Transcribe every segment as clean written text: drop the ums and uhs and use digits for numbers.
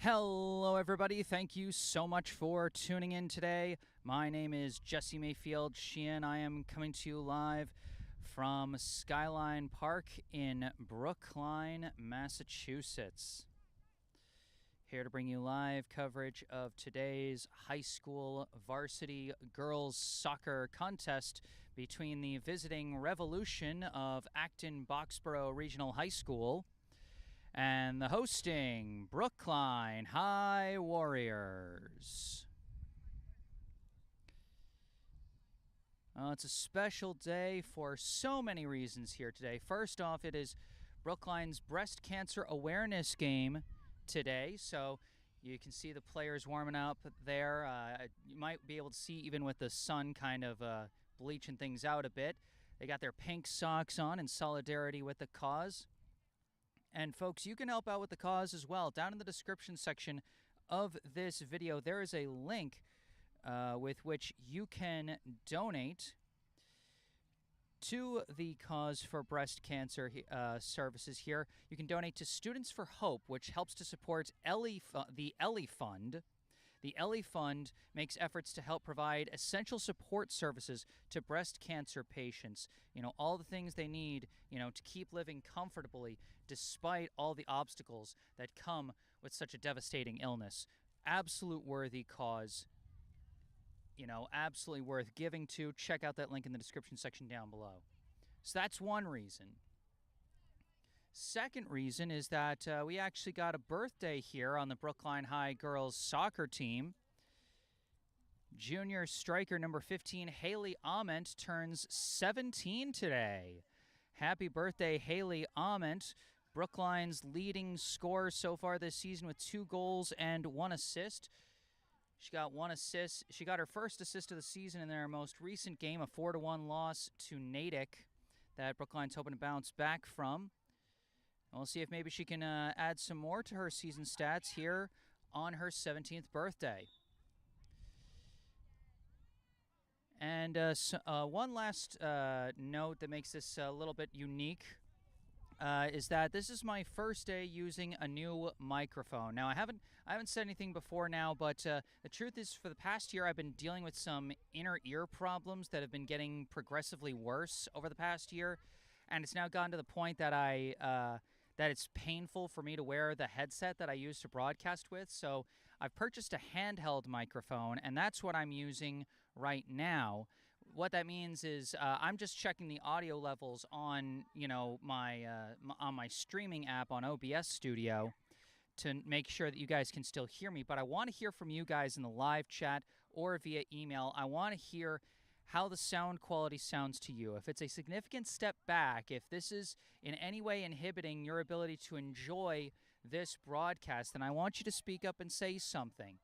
Hello, everybody. Thank you so much for tuning in today. My name is Jesse Mayfield-Sheehan. I am coming to you live from Skyline Park in Brookline, Massachusetts. Here to bring you live coverage of today's high school varsity girls soccer contest between the visiting Revolution of Acton-Boxborough Regional High School and the hosting Brookline High Warriors. It's a special day for so many reasons here today. First off, it is Brookline's breast cancer awareness game today, so you can see the players warming up there. You might be able to see even with the sun kind of bleaching things out a bit. They got their pink socks on in solidarity with the cause. And folks, you can help out with the cause as well. Down in the description section of this video, there is a link with which you can donate to the cause for breast cancer services here. You can donate to Students for Hope, which helps to support the Ellie Fund. The Ellie Fund makes efforts to help provide essential support services to breast cancer patients. All the things they need, to keep living comfortably despite all the obstacles that come with such a devastating illness. Absolute worthy cause. Absolutely worth giving to. Check out that link in the description section down below. So that's one reason. Second reason is that we actually got a birthday here on the Brookline High girls soccer team. Junior striker number 15, Haley Ament, turns 17 today. Happy birthday, Haley Ament. Brookline's leading scorer so far this season with 2 goals and 1 assist. She got 1 assist. She got her first assist of the season in their most recent game, a 4-1 loss to Natick that Brookline's hoping to bounce back from. We'll see if maybe she can add some more to her season stats here on her 17th birthday. And one last note that makes this a little bit unique is that this is my first day using a new microphone. Now, I haven't said anything before now, but the truth is for the past year I've been dealing with some inner ear problems that have been getting progressively worse over the past year, and it's now gotten to the point that that it's painful for me to wear the headset that I use to broadcast with. So I've purchased a handheld microphone, and that's what I'm using right now. What that means is I'm just checking the audio levels on my streaming app on OBS Studio to make sure that you guys can still hear me. But I want to hear from you guys in the live chat or via email. I want to hear how the sound quality sounds to you. If it's a significant step back, if this is in any way inhibiting your ability to enjoy this broadcast, then I want you to speak up and say something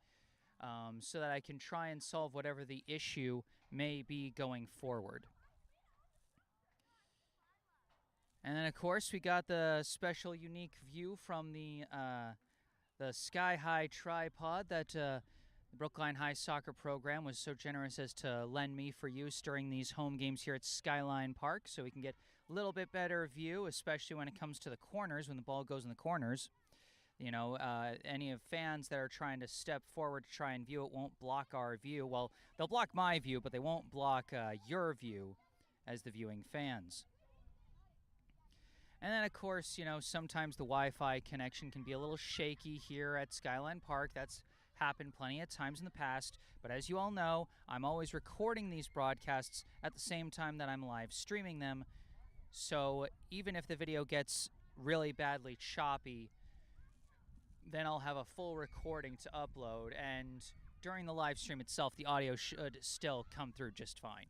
so that I can try and solve whatever the issue may be going forward. And then, of course, we got the special unique view from the Sky High tripod that the Brookline High soccer program was so generous as to lend me for use during these home games here at Skyline Park, so we can get a little bit better view, especially when it comes to the corners, when the ball goes in the corners. Any of fans that are trying to step forward to try and view it won't block our view. Well, they'll block my view, but they won't block your view as the viewing fans. And then, of course, sometimes the Wi-Fi connection can be a little shaky here at Skyline Park. That's happened plenty of times in the past, but as you all know, I'm always recording these broadcasts at the same time that I'm live streaming them, so even if the video gets really badly choppy, then I'll have a full recording to upload, and during the live stream itself, the audio should still come through just fine.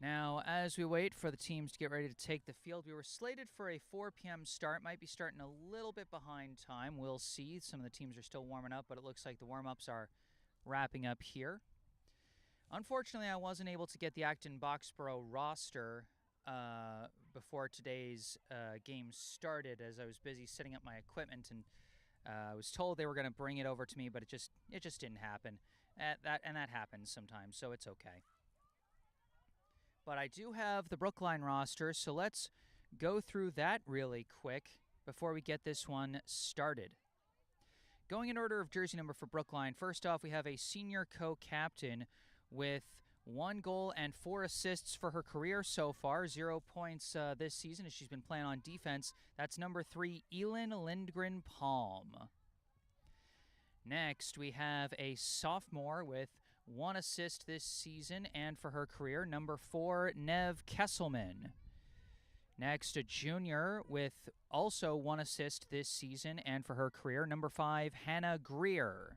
Now, as we wait for the teams to get ready to take the field, we were slated for a 4 p.m. start. Might be starting a little bit behind time. We'll see. Some of the teams are still warming up, but it looks like the warm-ups are wrapping up here. Unfortunately, I wasn't able to get the Acton-Boxborough roster before today's game started, as I was busy setting up my equipment, and I was told they were going to bring it over to me, but it just didn't happen. And that happens sometimes, so it's okay. But I do have the Brookline roster, so let's go through that really quick before we get this one started. Going in order of jersey number for Brookline, first off, we have a senior co-captain with 1 goal and 4 assists for her career so far, 0 points this season as she's been playing on defense. That's number 3, Elin Lindgren-Palm. Next, we have a sophomore with 1 assist this season and for her career, number 4, Nev Kesselman. Next, a junior with also 1 assist this season and for her career, number 5, Hannah Greer.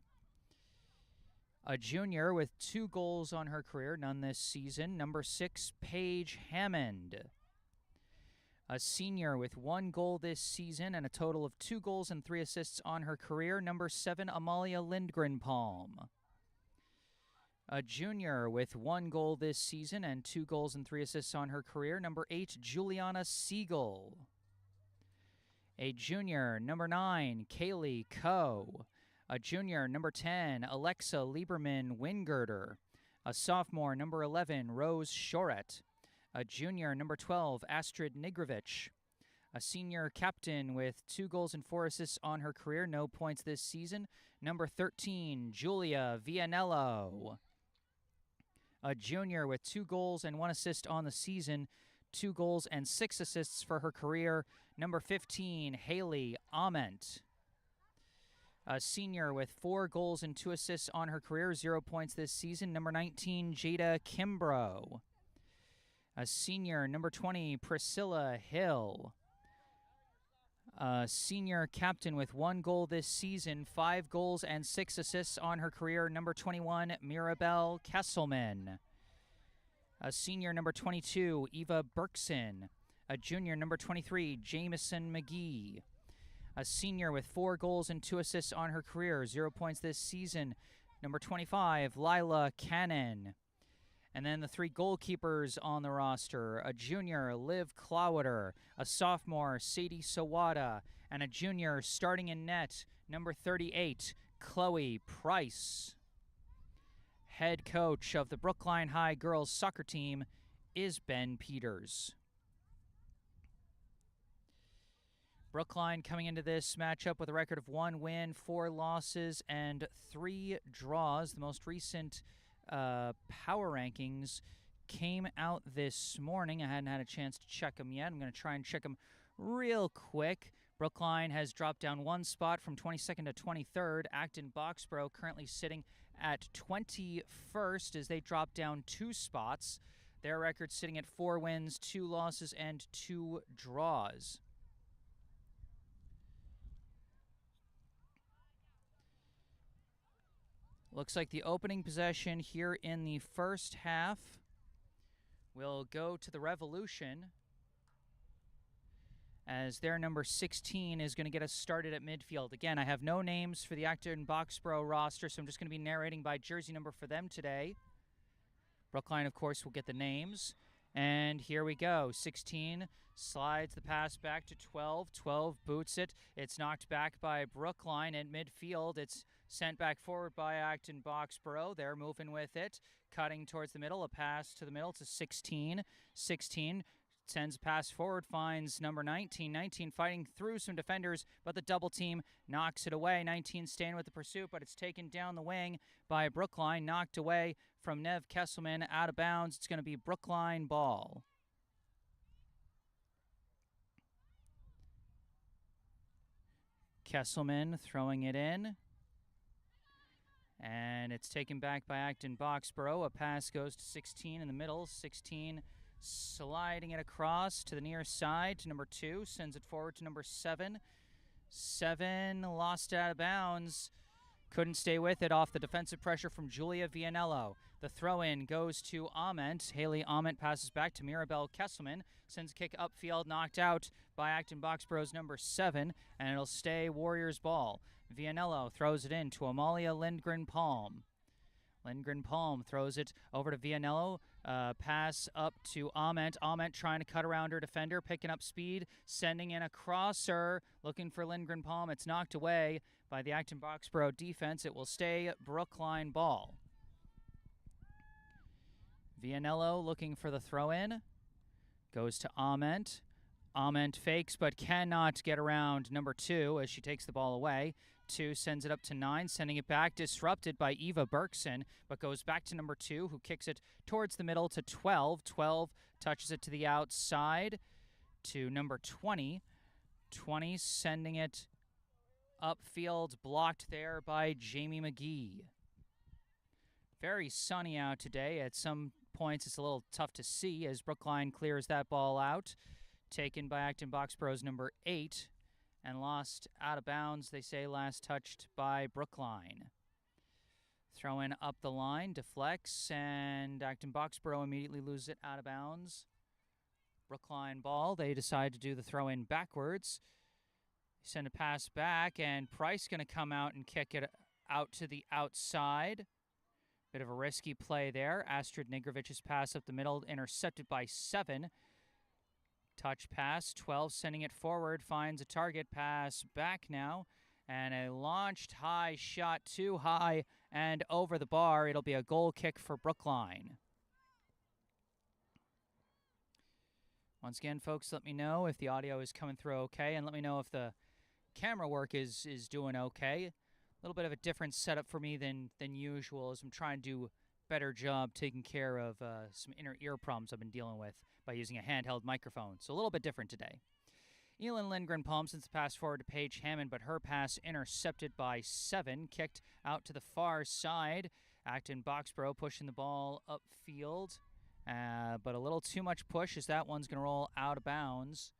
A junior with 2 goals on her career, none this season, number 6, Paige Hammond. A senior with 1 goal this season and a total of 2 goals and 3 assists on her career, number 7, Amalia Lindgren-Palm. A junior with 1 goal this season and 2 goals and 3 assists on her career, number 8, Juliana Siegel. A junior, number 9, Kaylee Coe. A junior, number 10, Alexa Lieberman-Wingirder. A sophomore, number 11, Rose Shoret. A junior, number 12, Astrid Nigrovich. A senior captain with 2 goals and 4 assists on her career, no points this season, number 13, Julia Vianello. A junior with 2 goals and 1 assist on the season, 2 goals and 6 assists for her career, number 15, Haley Ament. A senior with 4 goals and 2 assists on her career, 0 points this season, number 19, Jada Kimbrough. A senior, number 20, Priscilla Hill. A senior captain with 1 goal this season, 5 goals and 6 assists on her career, number 21, Mirabelle Kesselman. A senior, number 22, Eva Berkson. A junior, number 23, Jameson McGee. A senior with 4 goals and 2 assists on her career, 0 points this season, number 25, Lila Cannon. And then the 3 goalkeepers on the roster, a junior, Liv Clowder, a sophomore, Sadie Sawada, and a junior starting in net, number 38, Chloe Price. Head coach of the Brookline High girls soccer team is Ben Peters. Brookline coming into this matchup with a record of 1 win, 4 losses, and 3 draws. The most recent power rankings came out this morning. I hadn't had a chance to check them yet. I'm going to try and check them real quick. Brookline has dropped down 1 spot from 22nd to 23rd. Acton-Boxborough currently sitting at 21st as they drop down 2 spots. Their record sitting at 4 wins, 2 losses, and 2 draws. Looks like the opening possession here in the first half will go to the Revolution, as their number 16 is going to get us started at midfield. Again, I have no names for the Acton-Boxborough roster, so I'm just going to be narrating by jersey number for them today. Brookline, of course, will get the names. And here we go. 16 slides the pass back to 12. 12 boots it. It's knocked back by Brookline at midfield. It's sent back forward by Acton-Boxborough. They're moving with it. Cutting towards the middle. A pass to the middle to 16. 16 sends a pass forward, finds number 19. 19 fighting through some defenders, but the double team knocks it away. 19 staying with the pursuit, but it's taken down the wing by Brookline. Knocked away from Nev Kesselman, out of bounds. It's going to be Brookline ball. Kesselman throwing it in. And it's taken back by Acton-Boxborough. A pass goes to 16 in the middle. 16 sliding it across to the near side to number 2. Sends it forward to number 7. 7 lost out of bounds. Couldn't stay with it off the defensive pressure from Julia Vianello. The throw-in goes to Ament. Haley Ament passes back to Mirabelle Kesselman. Sends a kick upfield, knocked out by Acton-Boxborough's number 7, and it'll stay Warriors ball. Vianello throws it in to Amalia Lindgren-Palm. Lindgren-Palm throws it over to Vianello. Pass up to Ament. Ament trying to cut around her defender, picking up speed, sending in a crosser, looking for Lindgren-Palm. It's knocked away by the Acton-Boxborough defense. It will stay Brookline ball. Vianello looking for the throw-in. Goes to Ament. Ament fakes but cannot get around number 2 as she takes the ball away. 2 sends it up to 9, sending it back, disrupted by Eva Berkson, but goes back to number 2, who kicks it towards the middle to 12. 12 touches it to the outside to number 20. 20 sending it upfield, blocked there by Jamie McGee. Very sunny out today. At some points, it's a little tough to see as Brookline clears that ball out. Taken by Acton-Boxborough's number 8 and lost out of bounds, they say, last touched by Brookline. Throw in up the line, deflects, and Acton-Boxborough immediately loses it out of bounds. Brookline ball, they decide to do the throw in backwards. Send a pass back, and Price going to come out and kick it out to the outside. Bit of a risky play there. Astrid Nigrovich's pass up the middle, intercepted by 7. Touch pass, 12 sending it forward, finds a target, pass back now, and a launched high shot too high and over the bar. It'll be a goal kick for Brookline. Once again, folks, let me know if the audio is coming through okay, and let me know if the camera work is doing okay. A little bit of a different setup for me than usual as I'm trying to do a better job taking care of some inner ear problems I've been dealing with by using a handheld microphone. So a little bit different today. Elin Lindgren-Palm sends the pass forward to Paige Hammond, but her pass intercepted by 7, kicked out to the far side. Acton-Boxborough pushing the ball upfield, but a little too much push as that one's going to roll out of bounds.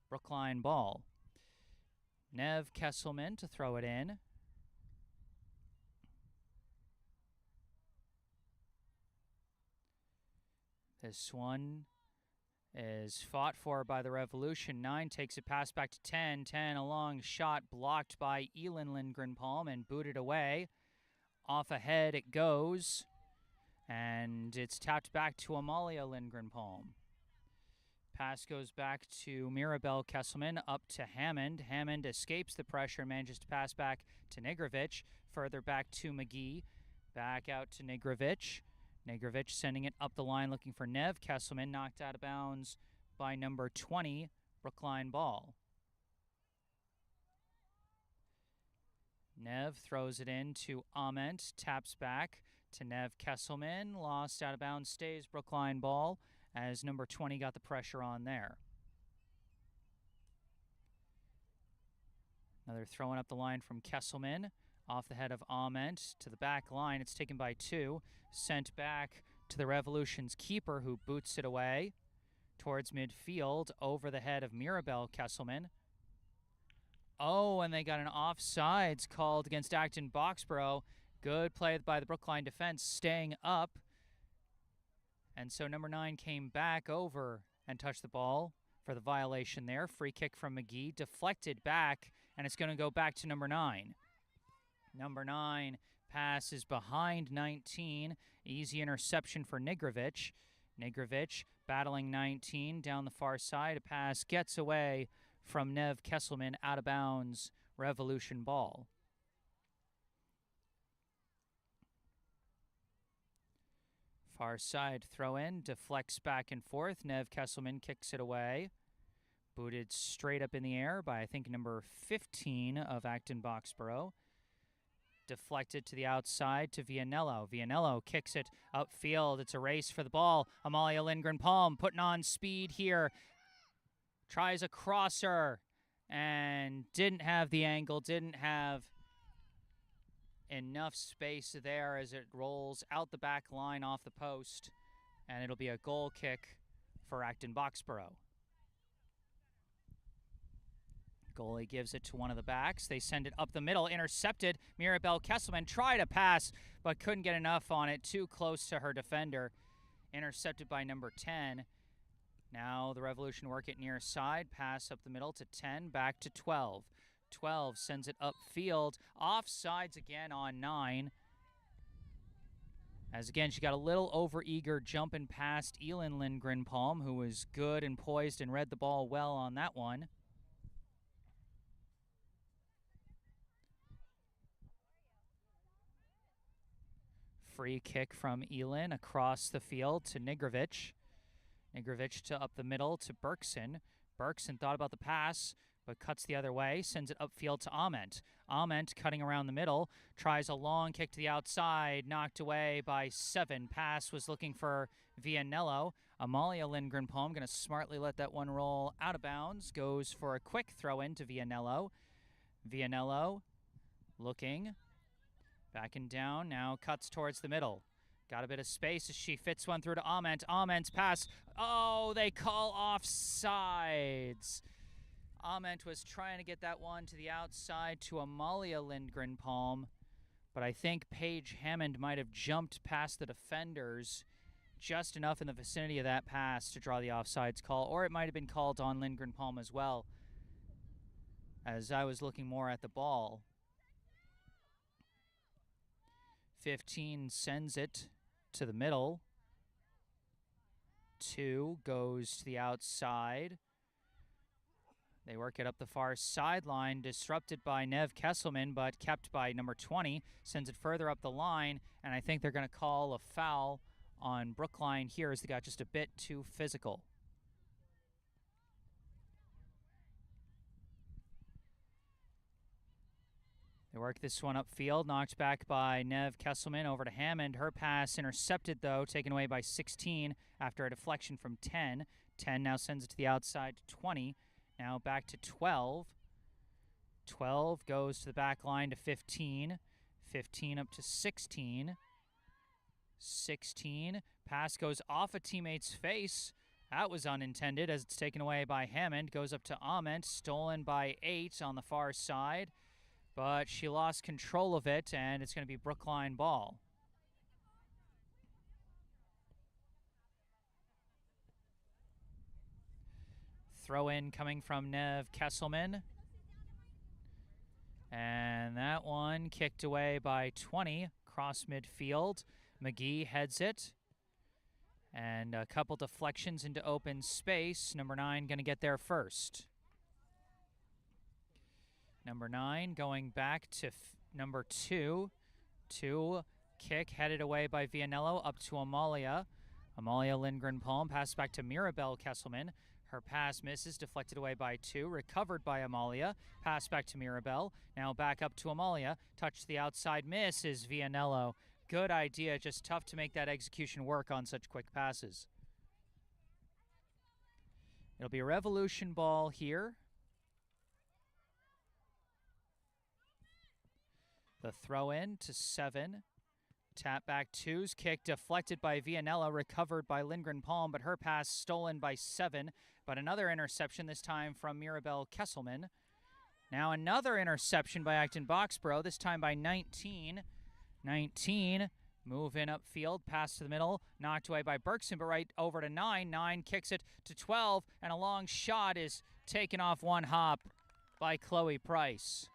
Brookline ball. Nev Kesselman to throw it in. This one is fought for by the Revolution. 9 takes it pass back to 10. 10 a long shot blocked by Elin Lindgren-Palm and booted away. Off ahead it goes, and it's tapped back to Amalia Lindgren-Palm. Pass goes back to Mirabelle Kesselman, up to Hammond. Hammond escapes the pressure and manages to pass back to Nigrovich. Further back to McGee. Back out to Nigrovich. Nigrovich sending it up the line looking for Nev Kesselman, knocked out of bounds by number 20, Brookline ball. Nev throws it in to Ament, taps back to Nev Kesselman, lost out of bounds, stays Brookline ball as number 20 got the pressure on there. Another throwing up the line from Kesselman. Off the head of Ament to the back line. It's taken by 2. Sent back to the Revolution's keeper, who boots it away towards midfield over the head of Mirabelle Kesselman. Oh, and they got an offsides called against Acton-Boxborough. Good play by the Brookline defense, staying up. And so number 9 came back over and touched the ball for the violation there. Free kick from McGee, deflected back, and it's going to go back to number 9. Number 9 passes behind 19. Easy interception for Nigrovich. Nigrovich battling 19 down the far side. A pass gets away from Nev Kesselman, out of bounds. Revolution ball. Far side throw in, deflects back and forth. Nev Kesselman kicks it away. Booted straight up in the air by, I think, number 15 of Acton-Boxborough. Deflected to the outside to Vianello. Vianello kicks it upfield. It's a race for the ball. Amalia Lindgren-Palm putting on speed here. Tries a crosser and didn't have the angle, didn't have enough space there as it rolls out the back line off the post. And it'll be a goal kick for Acton-Boxborough. Goalie gives it to one of the backs. They send it up the middle, intercepted. Mirabelle Kesselman tried to pass, but couldn't get enough on it. Too close to her defender. Intercepted by number 10. Now the Revolution work it near side. Pass up the middle to 10, back to 12. 12 sends it upfield. Offsides again on 9. As again, she got a little over-eager jumping past Elin Lindgren-Palm, who was good and poised and read the ball well on that one. Free kick from Elin across the field to Nigrovich. Nigrovich to up the middle to Berkson. Berkson thought about the pass, but cuts the other way, sends it upfield to Ament. Ament cutting around the middle, tries a long kick to the outside, knocked away by 7. Pass was looking for Vianello. Amalia Lindgren-Palm going to smartly let that one roll out of bounds, goes for a quick throw in to Vianello. Vianello looking, backing down, now cuts towards the middle. Got a bit of space as she fits one through to Ament. Ament's pass. Oh, they call offsides. Ament was trying to get that one to the outside to Amalia Lindgren-Palm, but I think Paige Hammond might have jumped past the defenders just enough in the vicinity of that pass to draw the offsides call, or it might have been called on Lindgren-Palm as well, as I was looking more at the ball. 15 sends it to the middle. 2 goes to the outside. They work it up the far sideline, disrupted by Nev Kesselman, but kept by number 20. Sends it further up the line, and I think they're going to call a foul on Brookline here as they got just a bit too physical. They work this one upfield, knocked back by Nev Kesselman over to Hammond. Her pass intercepted, though, taken away by 16 after a deflection from 10. 10 now sends it to the outside to 20. Now back to 12. 12 goes to the back line to 15. 15 up to 16. 16. Pass goes off a teammate's face. That was unintended as it's taken away by Hammond. Goes up to Ament, stolen by 8 on the far side. But she lost control of it, and it's going to be Brookline ball. Throw in coming from Nev Kesselman. And that one kicked away by 20, cross midfield. McGee heads it. And a couple deflections into open space. Number 9 going to get there first. Number 9 going back to number 2. 2 kick headed away by Vianello up to Amalia. Amalia Lindgren-Palm pass back to Mirabelle Kesselman. Her pass misses, deflected away by 2, recovered by Amalia. Pass back to Mirabelle. Now back up to Amalia. Touch to the outside, misses Vianello. Good idea, just tough to make that execution work on such quick passes. It'll be a revolution ball here. The throw in to 7. Tap back 2's kick deflected by Vianello, recovered by Lindgren-Palm, but her pass stolen by 7. But another interception, this time from Mirabelle Kesselman. Now another interception by Acton-Boxborough, this time by 19. 19, move in upfield, pass to the middle, knocked away by Berkson, but right over to 9. 9 kicks it to 12, and a long shot is taken off one hop by Chloe Price.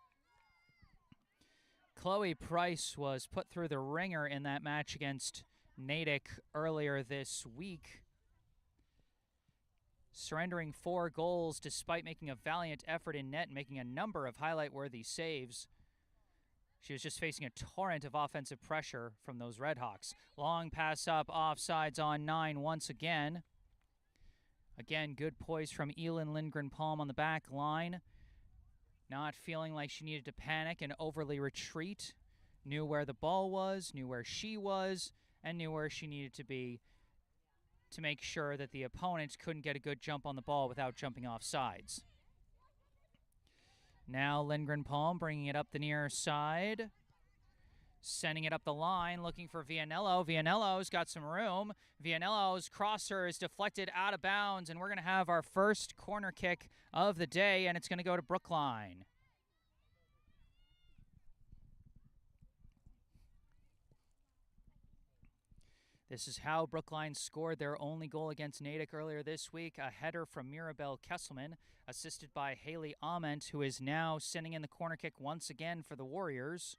Chloe Price was put through the ringer in that match against Natick earlier this week, surrendering 4 goals despite making a valiant effort in net and making a number of highlight-worthy saves. She was just facing a torrent of offensive pressure from those Redhawks. Long pass up, offsides on 9 once again. Again, good poise from Elin Lindgren-Palm on the back line. Not feeling like she needed to panic and overly retreat. Knew where the ball was, knew where she was, and knew where she needed to be to make sure that the opponent couldn't get a good jump on the ball without jumping off sides. Now Lindgren-Palm bringing it up the near side. Sending it up the line, looking for Vianello. Vianello's got some room. Vianello's crosser is deflected out of bounds, and we're going to have our first corner kick of the day, and it's going to go to Brookline. This is how Brookline scored their only goal against Natick earlier this week. A header from Mirabelle Kesselman, assisted by Haley Ament, who is now sending in the corner kick once again for the Warriors.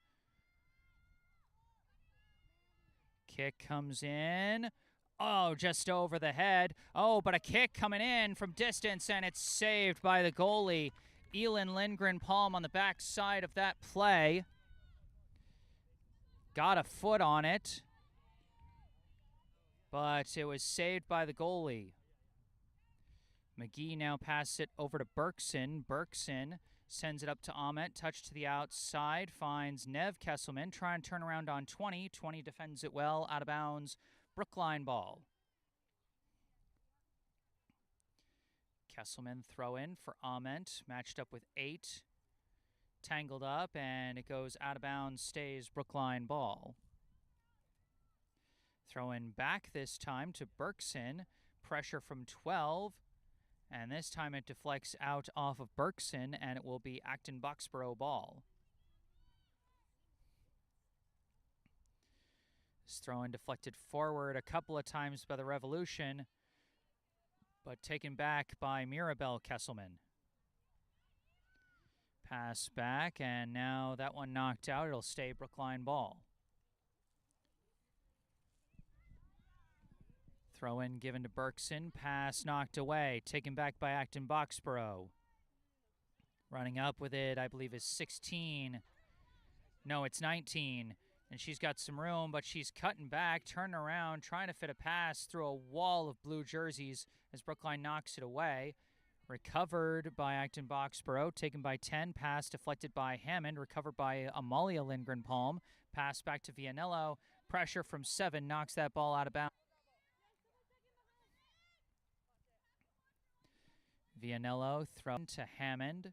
Kick comes in. Oh, just over the head. Oh, but a kick coming in from distance, and it's saved by the goalie. Elin Lindgren-Palm on the back side of that play. Got a foot on it, but it was saved by the goalie. McGee now passes it over to Berkson. Berkson sends it up to Ahmet. Touch to the outside. Finds Nev Kesselman. Trying to turn around on 20. 20 defends it well. Out of bounds. Brookline ball. Kesselman throw in for Ahmet. Matched up with 8. Tangled up, and it goes out of bounds. Stays Brookline ball. Throw in back this time to Berkson. Pressure from 12. And this time it deflects out off of Berkson, and it will be Acton-Boxborough ball. This throw-in deflected forward a couple of times by the Revolution, but taken back by Mirabel Kesselman. Pass back, and now that one knocked out. It'll stay Brookline ball. Throw in given to Berkson. Pass knocked away. Taken back by Acton-Boxborough. Running up with it, I believe, is 16. No, it's 19. And she's got some room, but she's cutting back, turning around, trying to fit a pass through a wall of blue jerseys as Brookline knocks it away. Recovered by Acton-Boxborough. Taken by 10. Pass deflected by Hammond. Recovered by Amalia Lindgren-Palm. Pass back to Vianello. Pressure from 7 knocks that ball out of bounds. Vianello thrown to Hammond.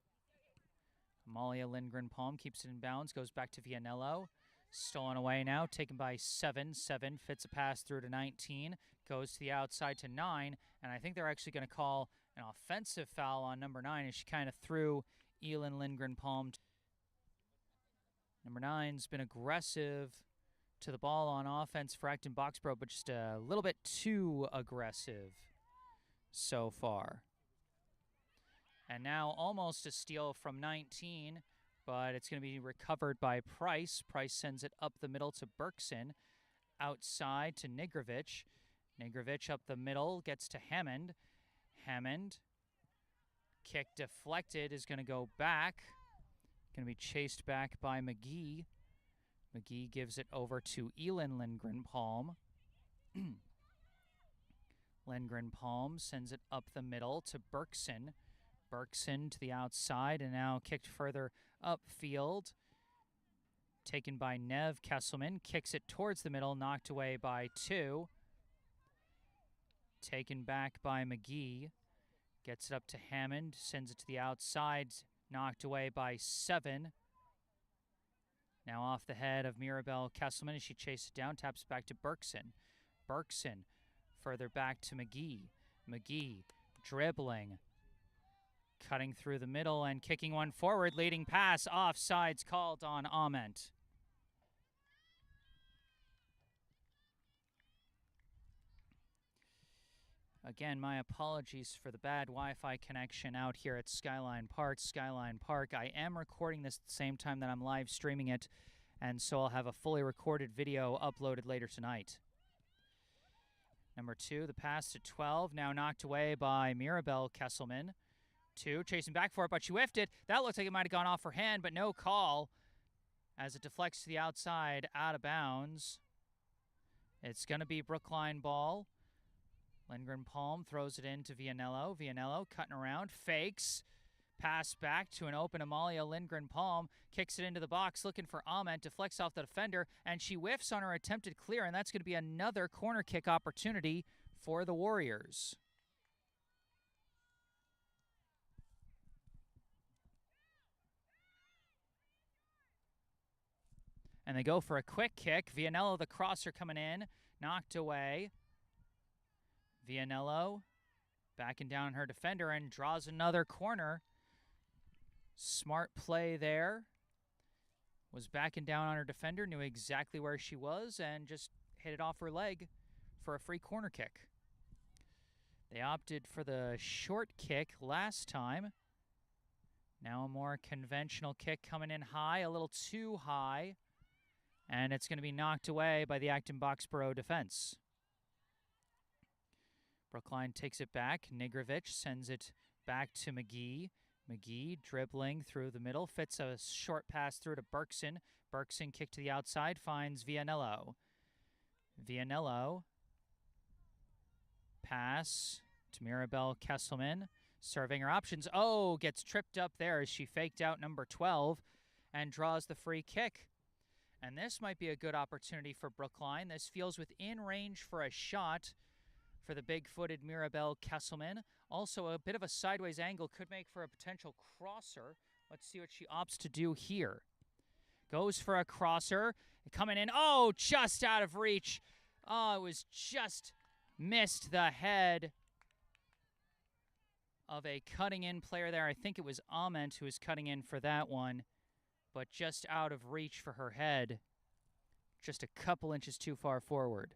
Amalia Lindgren-Palm keeps it in bounds, goes back to Vianello. Stolen away now, taken by 7. 7 fits a pass through to 19, goes to the outside to 9, and I think they're actually going to call an offensive foul on number 9 as she kind of threw Elin Lindgren-Palm. Number 9's been aggressive to the ball on offense for Acton-Boxborough, but just a little bit too aggressive so far. And now almost a steal from 19, but it's going to be recovered by Price. Price sends it up the middle to Berkson. Outside to Nigrovic. Nigrovic up the middle, gets to Hammond. Hammond, kick deflected, is going to go back. Going to be chased back by McGee. McGee gives it over to Elin Lindgren-Palm. Lindgren-Palm sends it up the middle to Berkson. Berkson to the outside, and now kicked further upfield. Taken by Nev Kesselman. Kicks it towards the middle, knocked away by 2. Taken back by McGee. Gets it up to Hammond, sends it to the outside, knocked away by 7. Now off the head of Mirabel Kesselman as she chases it down, taps back to Berkson. Berkson further back to McGee. McGee dribbling. Cutting through the middle and kicking one forward, leading pass, offsides called on Ament. Again, my apologies for the bad Wi-Fi connection out here at Skyline Park. Skyline Park, I am recording this at the same time that I'm live streaming it, and so I'll have a fully recorded video uploaded later tonight. Number 2, the pass to 12, now knocked away by Mirabel Kesselman. 2, chasing back for it, but she whiffed it. That looks like it might have gone off her hand, but no call as it deflects to the outside, out of bounds. It's going to be Brookline ball. Lindgren-Palm throws it in to Vianello. Vianello cutting around, fakes. Pass back to an open Amalia Lindgren-Palm. Kicks it into the box, looking for Ament. Deflects off the defender, and she whiffs on her attempted clear, and that's going to be another corner kick opportunity for the Warriors. And they go for a quick kick. Vianello, the crosser, coming in. Knocked away. Vianello backing down her defender and draws another corner. Smart play there. Was backing down on her defender, knew exactly where she was, and just hit it off her leg for a free corner kick. They opted for the short kick last time. Now a more conventional kick coming in high, a little too high. And it's going to be knocked away by the Acton-Boxborough defense. Brookline takes it back. Nigrovic sends it back to McGee. McGee dribbling through the middle. Fits a short pass through to Berkson. Berkson kick to the outside. Finds Vianello. Vianello. Pass to Mirabel Kesselman. Serving her options. Oh, gets tripped up there as she faked out number 12 and draws the free kick. And this might be a good opportunity for Brookline. This feels within range for a shot for the big-footed Mirabelle Kesselman. Also, a bit of a sideways angle could make for a potential crosser. Let's see what she opts to do here. Goes for a crosser. Coming in. Oh, just out of reach. Oh, it was just missed the head of a cutting-in player there. I think it was Ament who was cutting in for that one, but just out of reach for her head. Just a couple inches too far forward.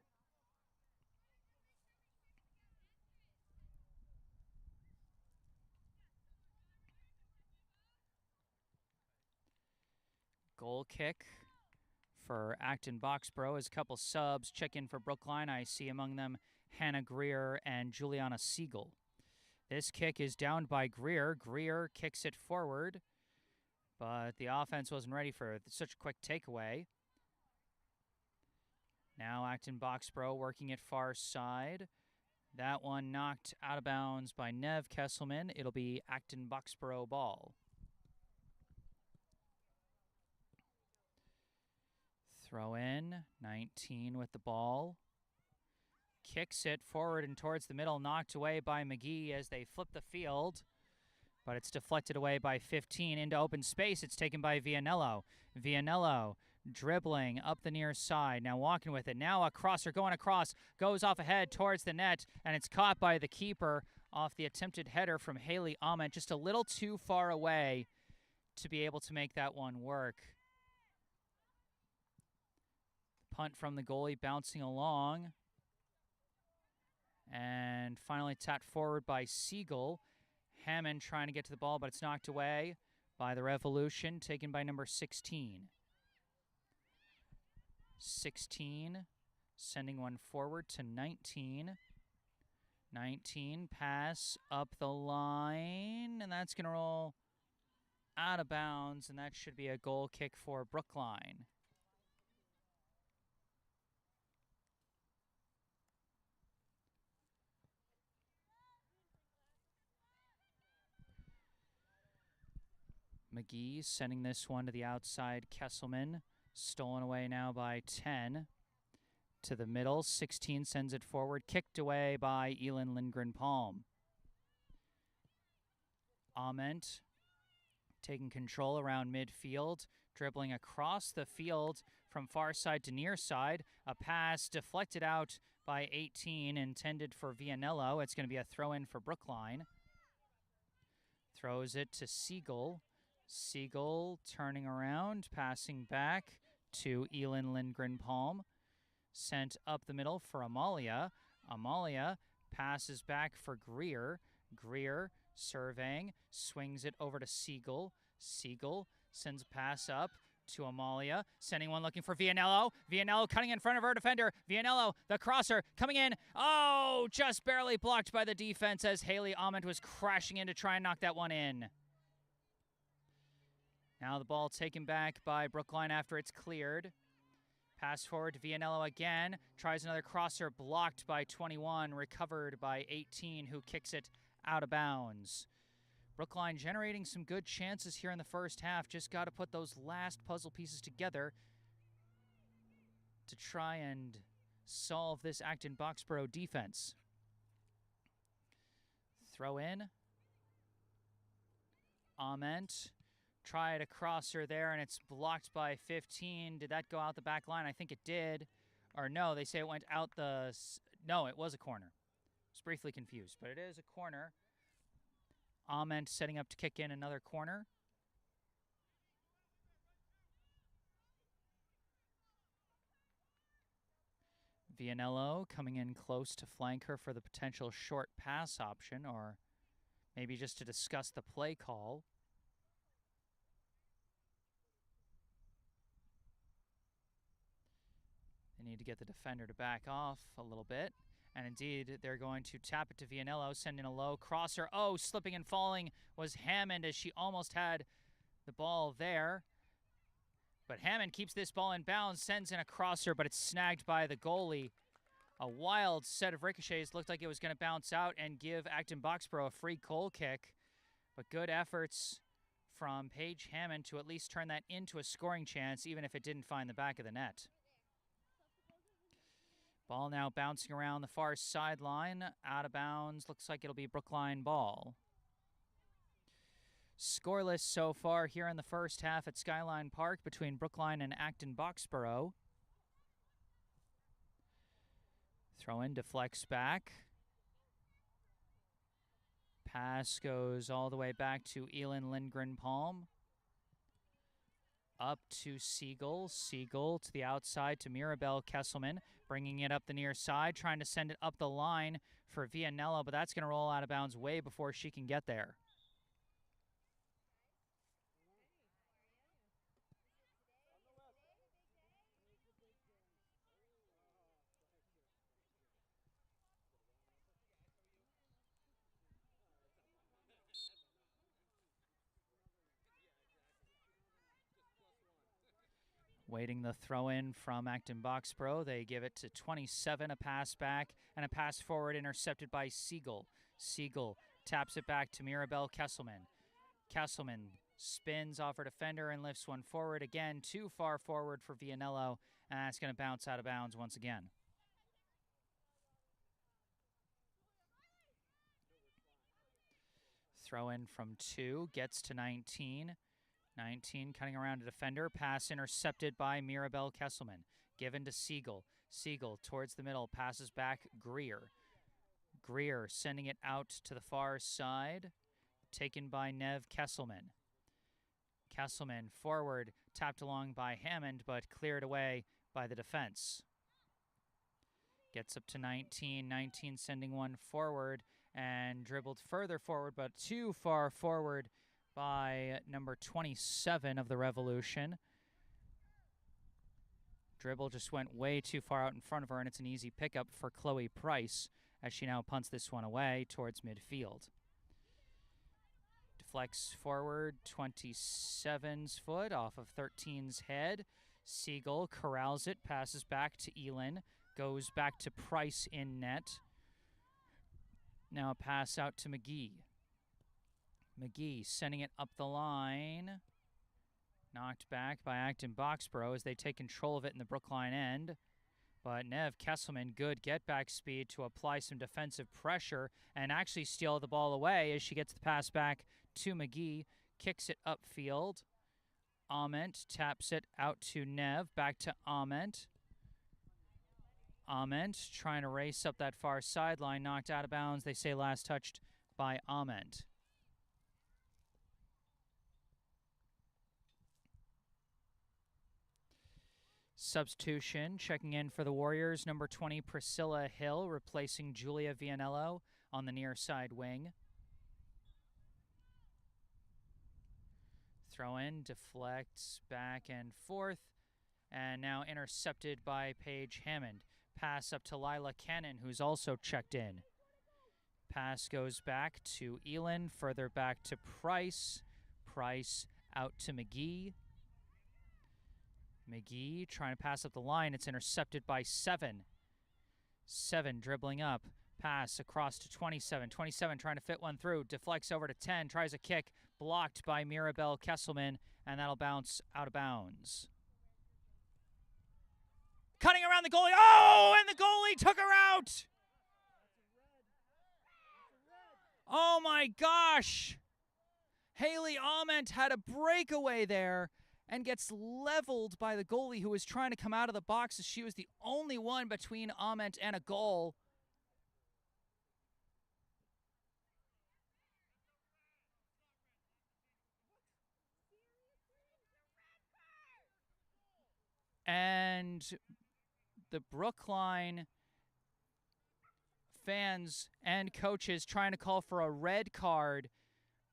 Goal kick for Acton-Boxborough as a couple subs check in for Brookline. I see among them Hannah Greer and Juliana Siegel. This kick is downed by Greer. Greer kicks it forward, but the offense wasn't ready for such a quick takeaway. Now Acton-Boxborough working it far side. That one knocked out of bounds by Nev Kesselman. It'll be Acton-Boxborough ball. Throw in, 19 with the ball. Kicks it forward and towards the middle, knocked away by McGee as they flip the field. But it's deflected away by 15 into open space. It's taken by Vianello. Vianello dribbling up the near side. Now walking with it. Now a crosser going across. Goes off ahead towards the net. And it's caught by the keeper off the attempted header from Haley Ament. Just a little too far away to be able to make that one work. Punt from the goalie bouncing along. And finally tapped forward by Siegel. Hammond trying to get to the ball, but it's knocked away by the Revolution, taken by number 16. 16, sending one forward to 19. 19, pass up the line, and that's going to roll out of bounds, and that should be a goal kick for Brookline. McGee sending this one to the outside. Kesselman stolen away now by 10. To the middle, 16 sends it forward. Kicked away by Elin Lindgren-Palm. Ament taking control around midfield. Dribbling across the field from far side to near side. A pass deflected out by 18, intended for Vianello. It's going to be a throw-in for Brookline. Throws it to Siegel. Siegel turning around, passing back to Elin Lindgren-Palm. Sent up the middle for Amalia. Amalia passes back for Greer. Greer surveying, swings it over to Siegel. Siegel sends a pass up to Amalia, sending one looking for Vianello. Vianello cutting in front of her defender. Vianello, the crosser, coming in. Oh, just barely blocked by the defense as Haley Ament was crashing in to try and knock that one in. Now the ball taken back by Brookline after it's cleared. Pass forward to Vianello again. Tries another crosser, blocked by 21, recovered by 18, who kicks it out of bounds. Brookline generating some good chances here in the first half. Just got to put those last puzzle pieces together to try and solve this Acton-Boxborough defense. Throw in. Ament. Tried a crosser there, and it's blocked by 15. Did that go out the back line? I think it did. Or no, they say it went out the... No, it was a corner. I was briefly confused, but it is a corner. Ament setting up to kick in another corner. Vianello coming in close to flank her for the potential short pass option, or maybe just to discuss the play call. They need to get the defender to back off a little bit. And indeed, they're going to tap it to Vianello, send in a low crosser. Oh, slipping and falling was Hammond as she almost had the ball there. But Hammond keeps this ball in bounds, sends in a crosser, but it's snagged by the goalie A wild set of ricochets. Looked like it was going to bounce out and give Acton-Boxborough a free goal kick. But good efforts from Paige Hammond to at least turn that into a scoring chance, even if it didn't find the back of the net. Ball now bouncing around the far sideline. Out of bounds. Looks like it'll be Brookline ball. Scoreless so far here in the first half at Skyline Park between Brookline and Acton-Boxborough. Throw in, deflects back. Pass goes all the way back to Elin Lindgren-Palm. Up to Siegel. Siegel to the outside to Mirabelle Kesselman. Bringing it up the near side, trying to send it up the line for Vianello, but that's going to roll out of bounds way before she can get there. Waiting the throw-in from Acton-Boxborough. They give it to 27, a pass back, and a pass forward intercepted by Siegel. Siegel taps it back to Mirabelle Kesselman. Kesselman spins off her defender and lifts one forward. Again, too far forward for Vianello, and that's going to bounce out of bounds once again. Throw-in from 2, gets to 19. 19 cutting around a defender. Pass intercepted by Mirabelle Kesselman. Given to Siegel. Siegel towards the middle. Passes back Greer. Greer sending it out to the far side. Taken by Nev Kesselman. Kesselman forward. Tapped along by Hammond, but cleared away by the defense. Gets up to 19. 19 sending one forward and dribbled further forward, but too far forward by number 27 of the Revolution. Dribble just went way too far out in front of her, and it's an easy pickup for Chloe Price as she now punts this one away towards midfield. Deflects forward, 27's foot off of 13's head. Siegel corrals it, passes back to Elin, goes back to Price in net. Now a pass out to McGee. McGee sending it up the line. Knocked back by Acton-Boxborough as they take control of it in the Brookline end. But Nev Kesselman, good get-back speed to apply some defensive pressure and actually steal the ball away as she gets the pass back to McGee. Kicks it upfield. Ament taps it out to Nev. Back to Ament. Ament trying to race up that far sideline. Knocked out of bounds. They say last touched by Ament. Substitution, checking in for the Warriors, number 20, Priscilla Hill, replacing Julia Vianello on the near side wing. Throw in, deflects back and forth, and now intercepted by Paige Hammond. Pass up to Lila Cannon, who's also checked in. Pass goes back to Elin, further back to Price. Price out to McGee. McGee trying to pass up the line. It's intercepted by 7. 7 dribbling up. Pass across to 27. 27 trying to fit one through. Deflects over to 10. Tries a kick. Blocked by Mirabelle Kesselman. And that'll bounce out of bounds. Cutting around the goalie. Oh, and the goalie took her out. Oh, my gosh. Haley Ament had a breakaway there and gets leveled by the goalie who was trying to come out of the box as she was the only one between Ament and a goal. And the Brookline fans and coaches trying to call for a red card,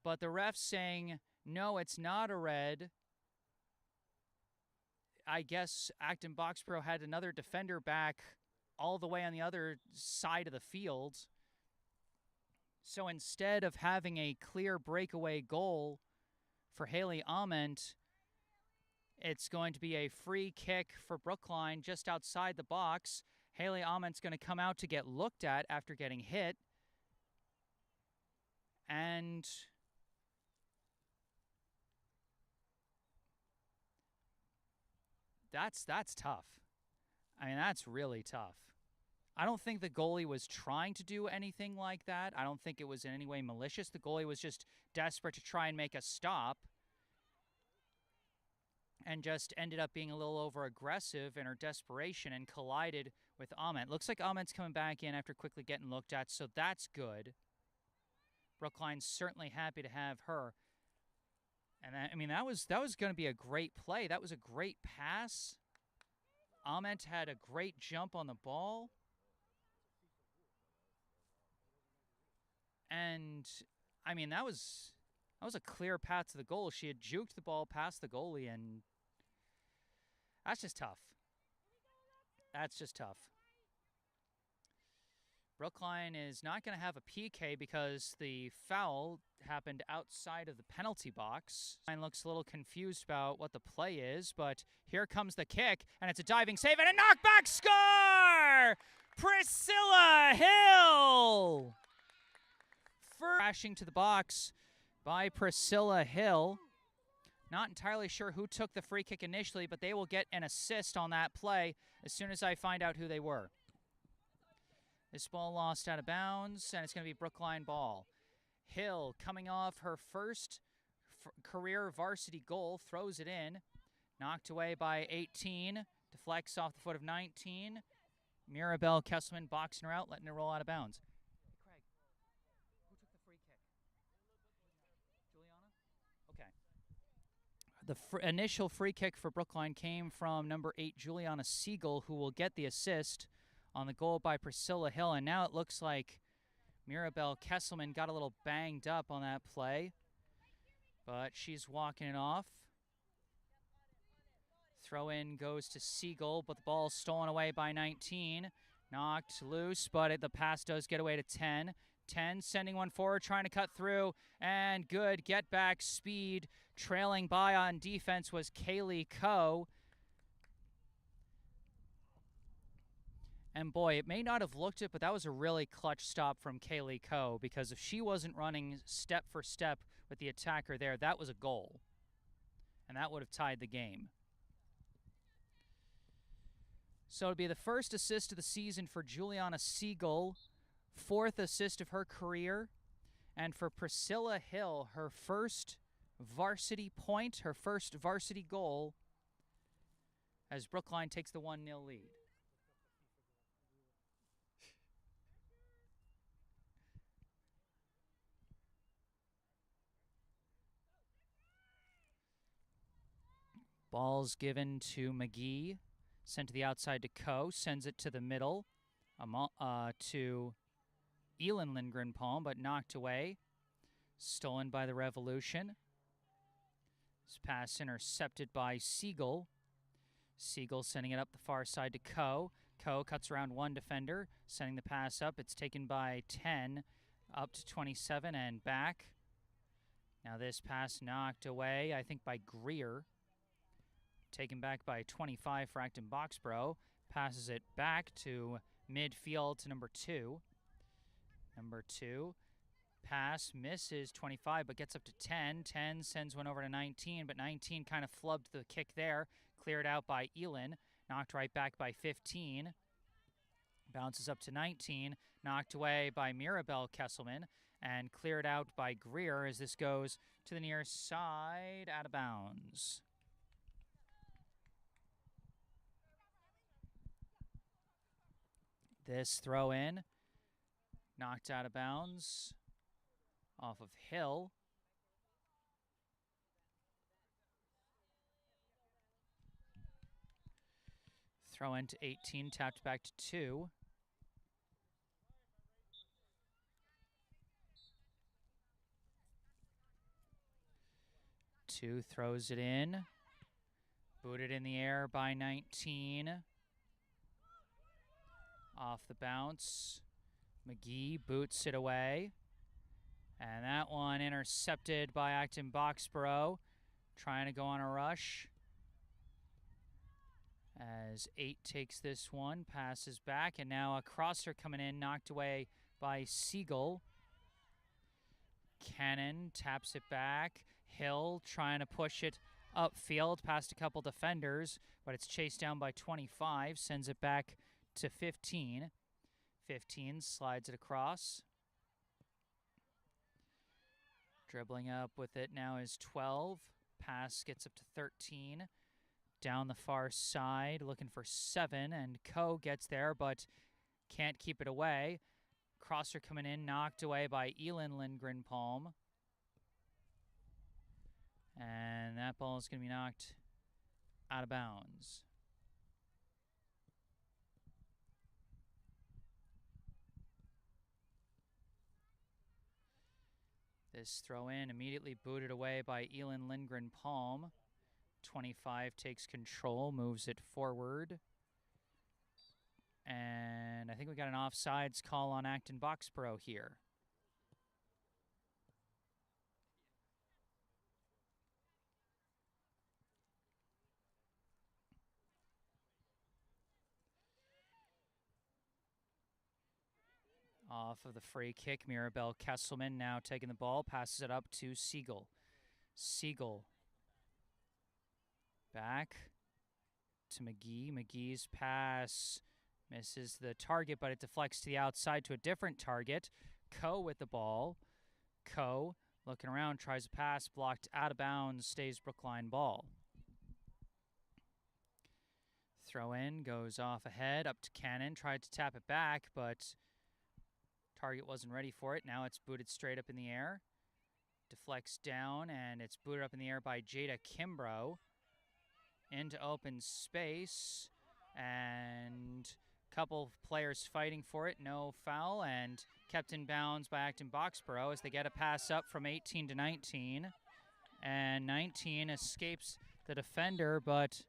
but the ref's saying, no, it's not a red. I guess Acton-Boxborough had another defender back all the way on the other side of the field. So instead of having a clear breakaway goal for Haley Ament, it's going to be a free kick for Brookline just outside the box. Haley Ament's going to come out to get looked at after getting hit. And that's tough. I mean, that's really tough. I don't think the goalie was trying to do anything like that. I don't think it was in any way malicious. The goalie was just desperate to try and make a stop and just ended up being a little over-aggressive in her desperation and collided with Ament. Looks like Ament's coming back in after quickly getting looked at, so that's good. Brookline's certainly happy to have her. And that was going to be a great play. That was a great pass. Ament had a great jump on the ball. And, I mean, that was a clear path to the goal. She had juked the ball past the goalie, and that's just tough. That's just tough. Brookline is not going to have a PK because the foul happened outside of the penalty box. Brookline looks a little confused about what the play is, but here comes the kick, and it's a diving save and a knockback score! Priscilla Hill! Crashing to the box by Priscilla Hill. Not entirely sure who took the free kick initially, but they will get an assist on that play as soon as I find out who they were. This ball lost out of bounds, and it's going to be Brookline ball. Hill, coming off her first career varsity goal, throws it in. Knocked away by 18. Deflects off the foot of 19. Mirabelle Kesselman boxing her out, letting it roll out of bounds. Craig, who took the free kick? Juliana? Okay. The initial free kick for Brookline came from number 8, Juliana Siegel, who will get the assist on the goal by Priscilla Hill. And now it looks like Mirabelle Kesselman got a little banged up on that play, but she's walking it off. Throw in goes to Siegel, but the ball's stolen away by 19. Knocked loose, but the pass does get away to 10. 10 sending one forward, trying to cut through, and good get back speed. Trailing by on defense was Kaylee Coe. And boy, it may not have looked it, but that was a really clutch stop from Kaylee Coe, because if she wasn't running step for step with the attacker there, that was a goal. And that would have tied the game. So it'll be the first assist of the season for Juliana Siegel, 4th assist of her career. And for Priscilla Hill, her first varsity point, her first varsity goal, as Brookline takes the 1-0 lead. Ball's given to McGee, sent to the outside to Coe, sends it to the middle to Elin Lindgren-Palm, but knocked away. Stolen by the Revolution. This pass intercepted by Siegel. Siegel sending it up the far side to Coe. Coe cuts around one defender, sending the pass up. It's taken by 10, up to 27 and back. Now this pass knocked away, I think, by Greer. Taken back by 25 for Acton-Boxborough. Passes it back to midfield to number 2. Number 2. Pass misses 25, but gets up to 10. 10 sends one over to 19, but 19 kind of flubbed the kick there. Cleared out by Elin. Knocked right back by 15. Bounces up to 19. Knocked away by Mirabelle Kesselman. And cleared out by Greer as this goes to the near side, out of bounds. This throw in, knocked out of bounds off of Hill. Throw in to 18, tapped back to 2. Two throws it in. Booted in the air by 19. Off the bounce. McGee boots it away. And that one intercepted by Acton-Boxborough. Trying to go on a rush. As 8 takes this one, passes back, and now a crosser coming in, knocked away by Siegel. Cannon taps it back. Hill trying to push it upfield past a couple defenders, but it's chased down by 25, sends it back to 15. 15 slides it across. Dribbling up with it now is 12. Pass gets up to 13. Down the far side, looking for 7, and Coe gets there, but can't keep it away. Crosser coming in, knocked away by Elin Lindgren-Palm. And that ball is going to be knocked out of bounds. This throw in immediately booted away by Elin Lindgren-Palm. 25 takes control, moves it forward. And I think we got an offsides call on Acton-Boxborough here. Off of the free kick, Mirabel Kesselman now taking the ball, passes it up to Siegel. Siegel back to McGee. McGee's pass misses the target, but it deflects to the outside to a different target. Coe with the ball. Coe looking around, tries a pass, blocked out of bounds, stays Brookline ball. Throw in, goes off ahead, up to Cannon, tried to tap it back, but target wasn't ready for it. Now it's booted straight up in the air. Deflects down, and it's booted up in the air by Jada Kimbrough. Into open space, and a couple of players fighting for it. No foul, and kept in bounds by Acton-Boxborough as they get a pass up from 18 to 19. And 19 escapes the defender, but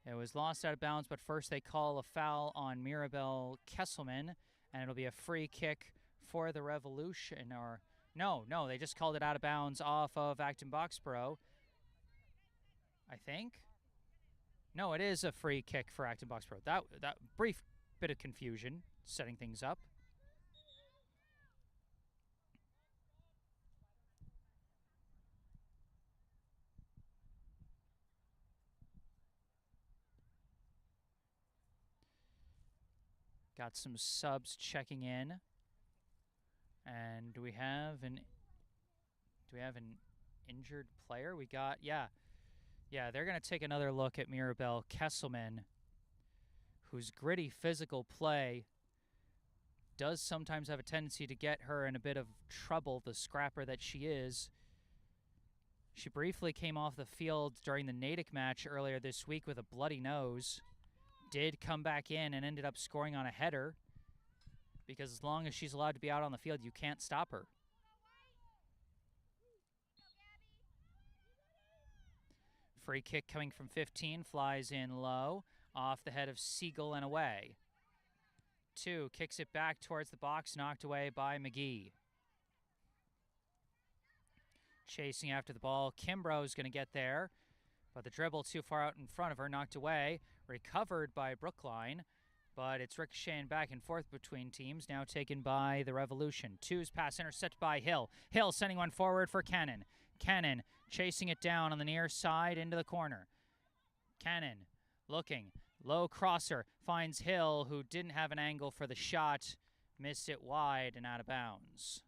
it was lost out of bounds. But first they call a foul on Mirabel Kesselman, and it'll be a free kick for the Revolution. Or no, they just called it out of bounds off of Acton-Boxborough, I think. No, it is a free kick for Acton-Boxborough. That brief bit of confusion setting things up. Got some subs checking in. And do we have an injured player? We got, yeah, they're going to take another look at Mirabel Kesselman, whose gritty physical play does sometimes have a tendency to get her in a bit of trouble, the scrapper that she is. She briefly came off the field during the Natick match earlier this week with a bloody nose. Did come back in and ended up scoring on a header, because as long as she's allowed to be out on the field, you can't stop her. Free kick coming from 15, flies in low, off the head of Siegel and away. 2, kicks it back towards the box, knocked away by McGee. Chasing after the ball, Kimbrough's going to get there, but the dribble too far out in front of her, knocked away, recovered by Brookline, but it's ricocheting back and forth between teams, now taken by the Revolution. 2's pass intercepted by Hill. Hill sending one forward for Cannon. Cannon chasing it down on the near side into the corner. Cannon looking, low crosser, finds Hill, who didn't have an angle for the shot, missed it wide and out of bounds.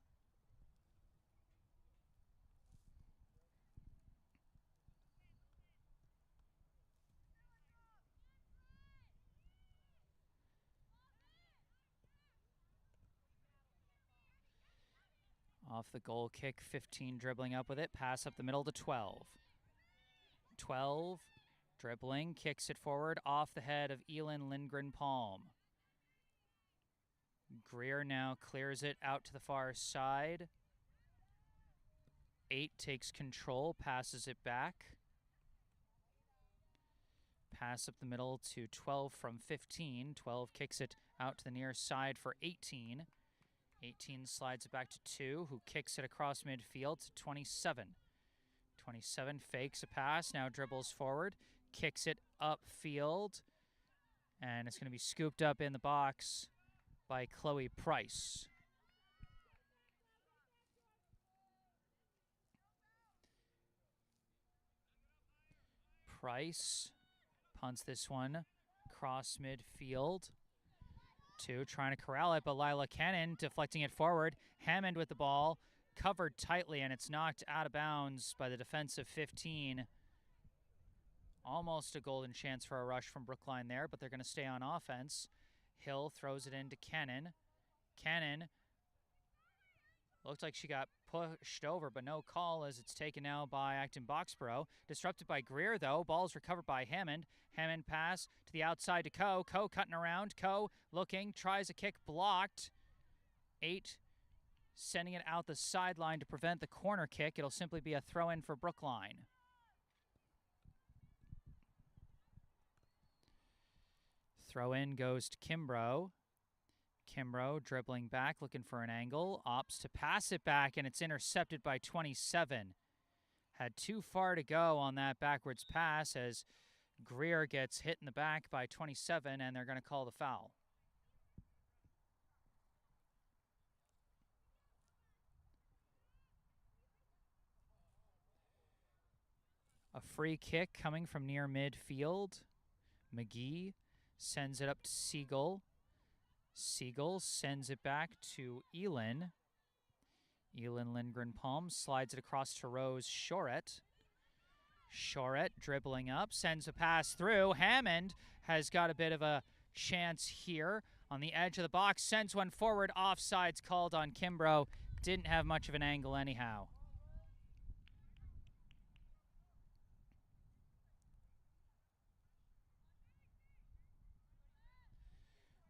Off the goal kick, 15 dribbling up with it. Pass up the middle to 12. 12 dribbling, kicks it forward off the head of Elin Lindgren-Palm. Greer now clears it out to the far side. 8 takes control, passes it back. Pass up the middle to 12 from 15. 12 kicks it out to the near side for 18. 18 slides it back to 2, who kicks it across midfield to 27. 27 fakes a pass, now dribbles forward, kicks it upfield, and it's going to be scooped up in the box by Chloe Price. Price punts this one across midfield. 2 trying to corral it, but Lila Cannon deflecting it forward. Hammond with the ball, covered tightly, and it's knocked out of bounds by the defensive 15. Almost a golden chance for a rush from Brookline there, but they're going to stay on offense. Hill throws it into Cannon. Cannon looked like she got pushed over, but no call as it's taken now by Acton-Boxborough. Disrupted by Greer, though. Ball's recovered by Hammond. Hammond pass to the outside to Coe. Coe cutting around. Coe looking, tries a kick, blocked. 8 sending it out the sideline to prevent the corner kick. It'll simply be a throw-in for Brookline. Throw-in goes to Kimbrough. Kimbrough dribbling back, looking for an angle. Opts to pass it back, and it's intercepted by 27. Had too far to go on that backwards pass as Greer gets hit in the back by 27, and they're going to call the foul. A free kick coming from near midfield. McGee sends it up to Siegel. Siegel sends it back to Elin. Elin Lindgren-Palm slides it across to Rose Shoret. Shoret dribbling up, sends a pass through. Hammond has got a bit of a chance here on the edge of the box. Sends one forward. Offside's called on Kimbrough. Didn't have much of an angle anyhow.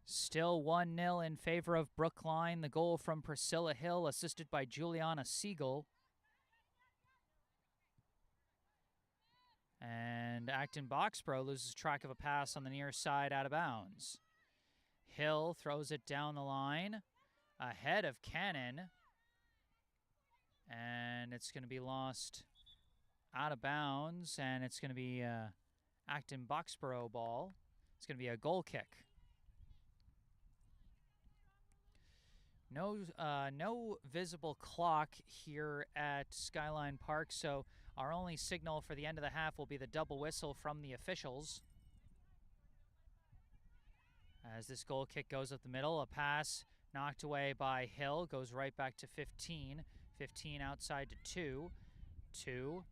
Still 1-0 in favor of Brookline. The goal from Priscilla Hill, assisted by Juliana Siegel. And Acton-Boxborough loses track of a pass on the near side out of bounds. Hill throws it down the line ahead of Cannon. And it's going to be lost out of bounds, and it's going to be Acton-Boxborough ball. It's going to be a goal kick. No visible clock here at Skyline Park, so our only signal for the end of the half will be the double whistle from the officials. As this goal kick goes up the middle, a pass knocked away by Hill, goes right back to 15. 15 outside to 2. 2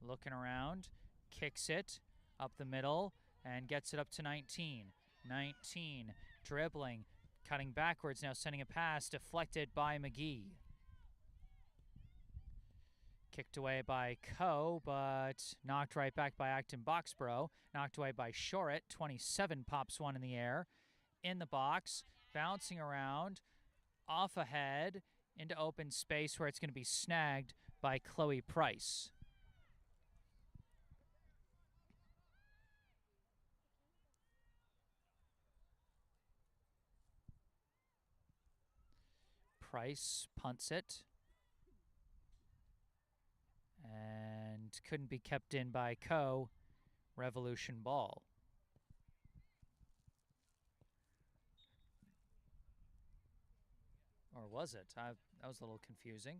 looking around, kicks it up the middle, and gets it up to 19. 19 dribbling. Cutting backwards now, sending a pass, deflected by McGee. Kicked away by Coe, but knocked right back by Acton-Boxborough. Knocked away by Shoret. 27 pops one in the air. In the box, bouncing around, off ahead, into open space where it's going to be snagged by Chloe Price. Price punts it and couldn't be kept in by Coe. Revolution ball. Or was it? That was a little confusing.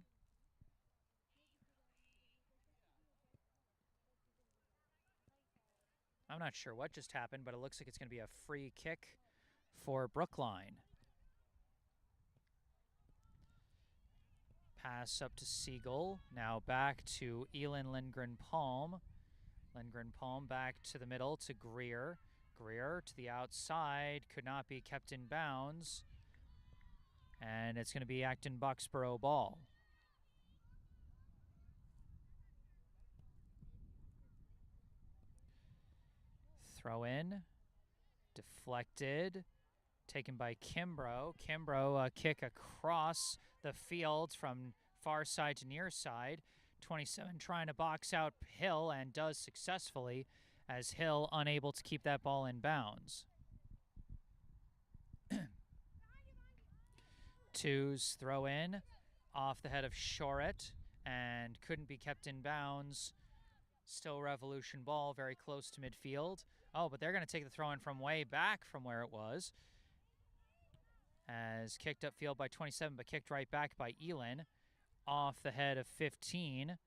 I'm not sure what just happened, but it looks like it's going to be a free kick for Brookline. Pass up to Siegel. Now back to Elin Lindgren-Palm. Lindgren-Palm back to the middle to Greer. Greer to the outside. Could not be kept in bounds. And it's going to be Acton-Boxborough ball. Throw in. Deflected. Taken by Kimbrough. Kimbrough kick across the field from far side to near side. 27 trying to box out Hill and does successfully, as Hill unable to keep that ball in bounds. 2's throw in off the head of Shoret and couldn't be kept in bounds Still Revolution ball, very close to midfield. Oh, but they're going to take the throw in from way back from where it was. As kicked upfield by 27, but kicked right back by Elin. Off the head of 15.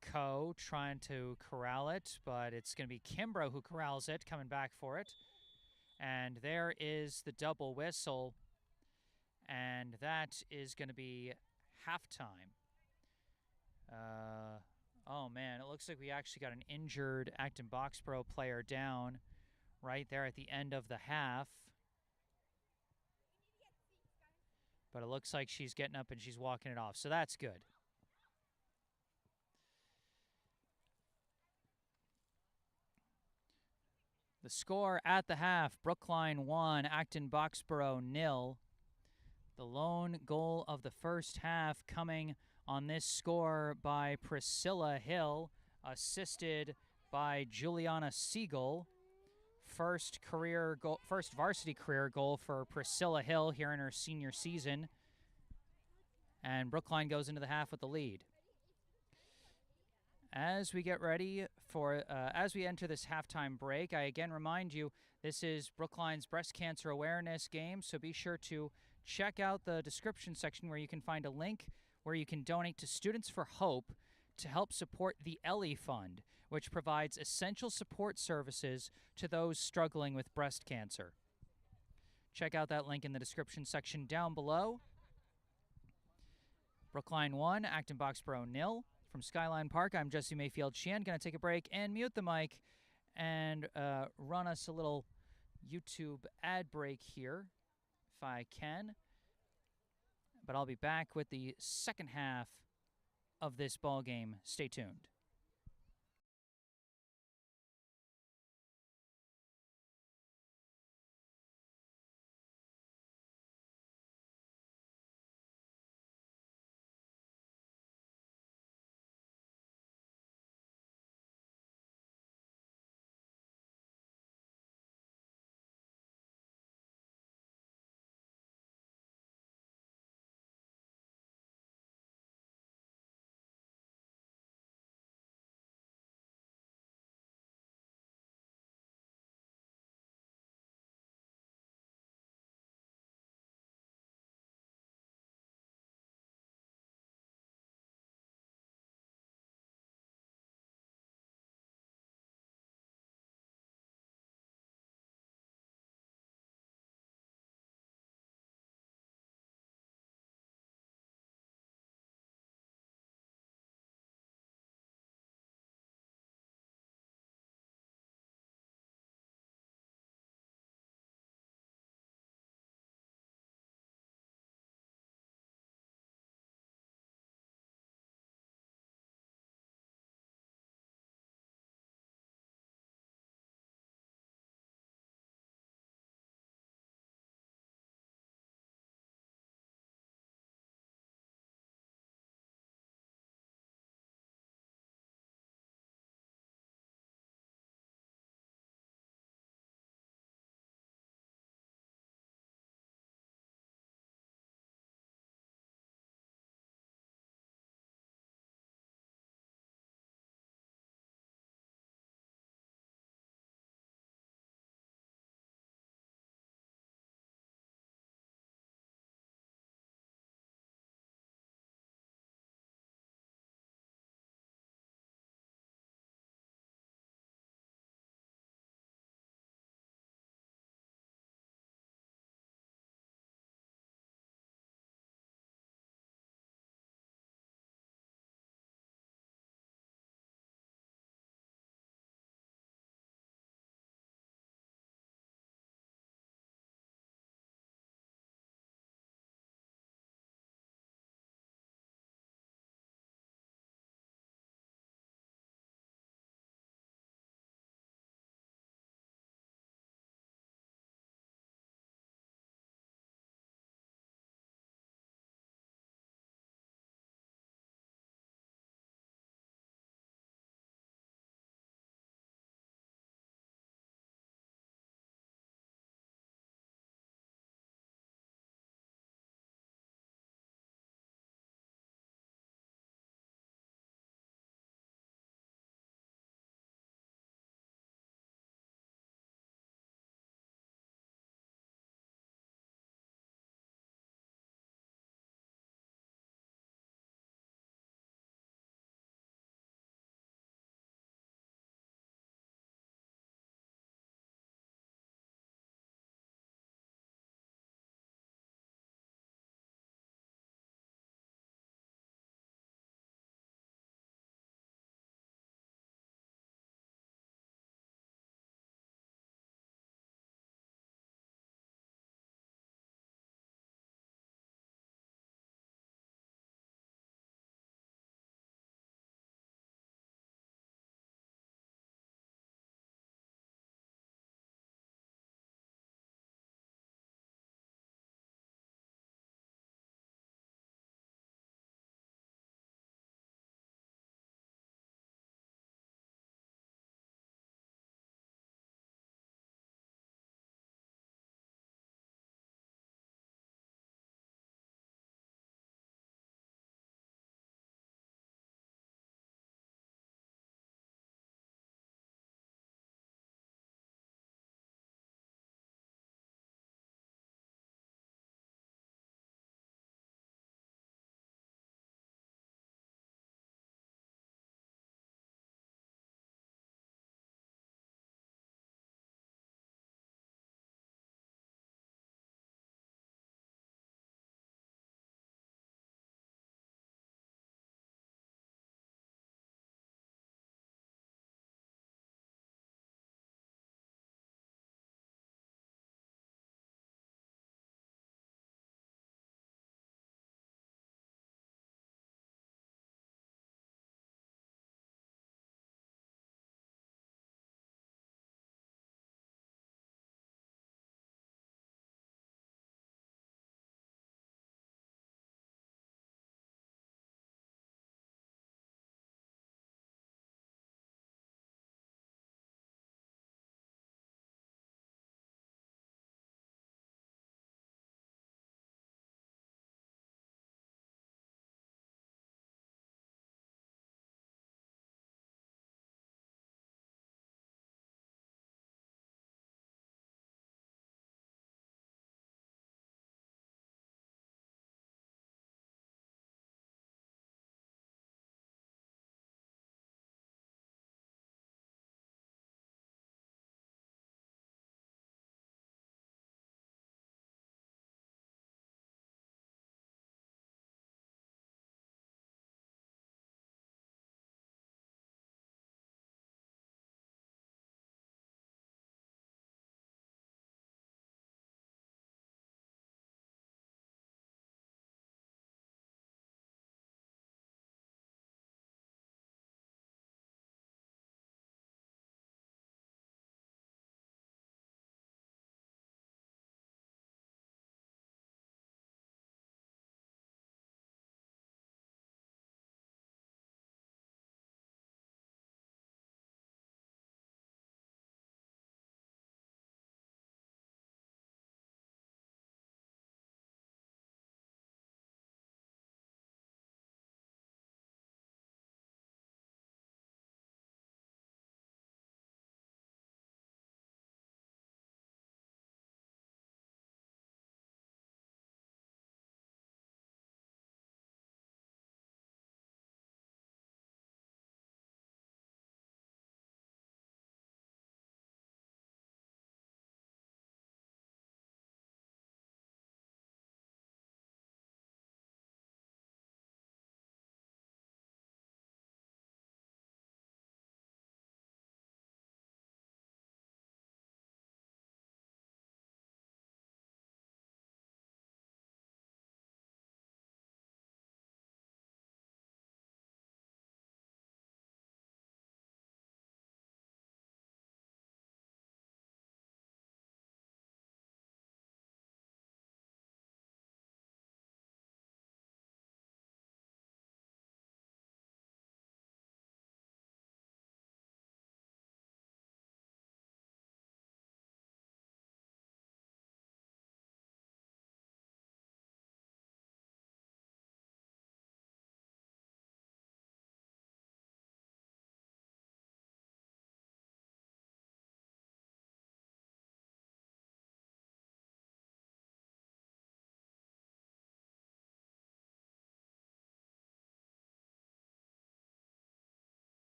Coe trying to corral it, but it's going to be Kimbrough who corrals it, coming back for it. And there is the double whistle. And that is going to be halftime. Oh, man, it looks like we actually got an injured Acton-Boxborough player down right there at the end of the half. But it looks like she's getting up and she's walking it off, so that's good. The score at the half, Brookline 1, Acton-Boxborough 0. The lone goal of the first half coming on this score by Priscilla Hill, assisted by Juliana Siegel. First varsity career goal for Priscilla Hill here in her senior season. And Brookline goes into the half with the lead. As we get ready for, as we enter this halftime break, I again remind you, this is Brookline's breast cancer awareness game, so be sure to check out the description section where you can find a link where you can donate to Students for Hope to help support the Ellie Fund, which provides essential support services to those struggling with breast cancer. Check out that link in the description section down below. Brookline 1, Acton-Boxborough 0. From Skyline Park, I'm Jesse Mayfield-Sheehan. Going to take a break and mute the mic and run us a little YouTube ad break here, if I can. But I'll be back with the second half of this ball game. Stay tuned.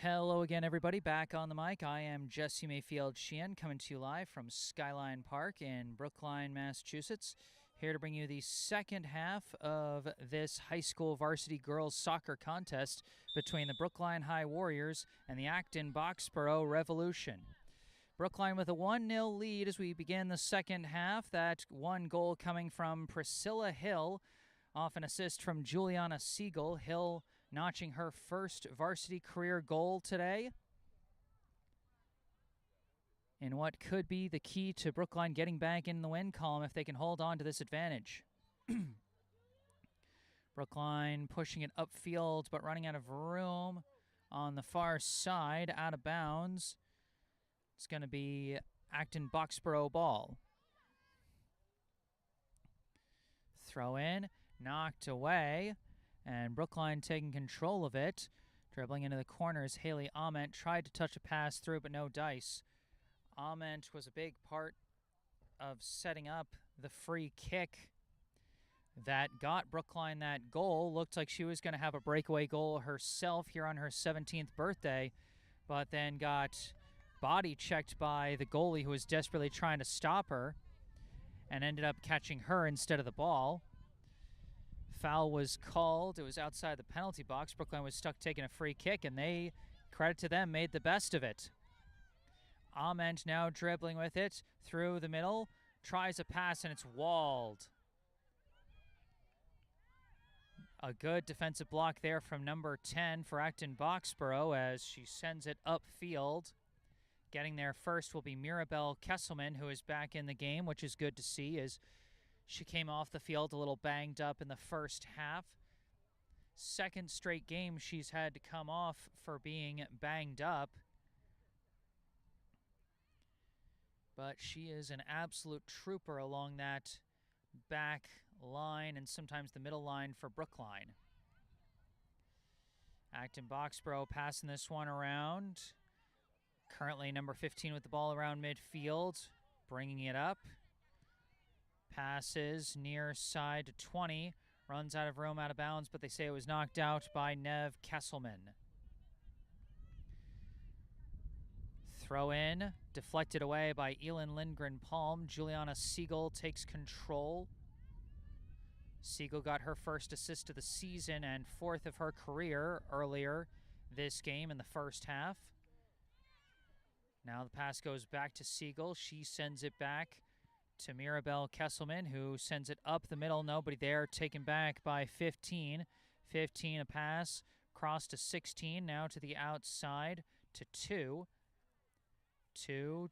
Hello again, everybody. Back on the mic. I am Jesse Mayfield-Sheehan, coming to you live from Skyline Park in Brookline, Massachusetts. Here to bring you the second half of this high school varsity girls soccer contest between the Brookline High Warriors and the Acton-Boxborough Revolution. Brookline with a 1-0 lead as we begin the second half. That one goal coming from Priscilla Hill off an assist from Juliana Siegel. Hill notching her first varsity career goal today in what could be the key to Brookline getting back in the win column if they can hold on to this advantage. Brookline pushing it upfield but running out of room on the far side, out of bounds. It's going to be Acton-Boxborough ball. Throw in, knocked away. And Brookline taking control of it. Dribbling into the corners, Haley Ament tried to touch a pass through, but no dice. Ament was a big part of setting up the free kick that got Brookline that goal. Looked like she was going to have a breakaway goal herself here on her 17th birthday, but then got body checked by the goalie who was desperately trying to stop her and ended up catching her instead of the ball. Foul was called. It was outside the penalty box. Brookline was stuck taking a free kick, and they, credit to them, made the best of it. Ament now dribbling with it through the middle. Tries a pass, and it's walled. A good defensive block there from number 10 for Acton-Boxborough as she sends it upfield. Getting there first will be Mirabelle Kesselman, who is back in the game, which is good to see as she came off the field a little banged up in the first half. Second straight game she's had to come off for being banged up. But she is an absolute trooper along that back line and sometimes the middle line for Brookline. Acton-Boxborough passing this one around. Currently number 15 with the ball around midfield, bringing it up. Passes near side to 20, runs out of room, out of bounds, but they say it was knocked out by Nev Kesselman. Throw in, deflected away by Elin Lindgren-Palm. Juliana Siegel takes control. Siegel got her first assist of the season and fourth of her career earlier this game in the first half. Now the pass goes back to Siegel. She sends it back to Mirabelle Kesselman, who sends it up the middle. Nobody there, taken back by 15. 15 a pass, cross to 16, now to the outside to 2. 2,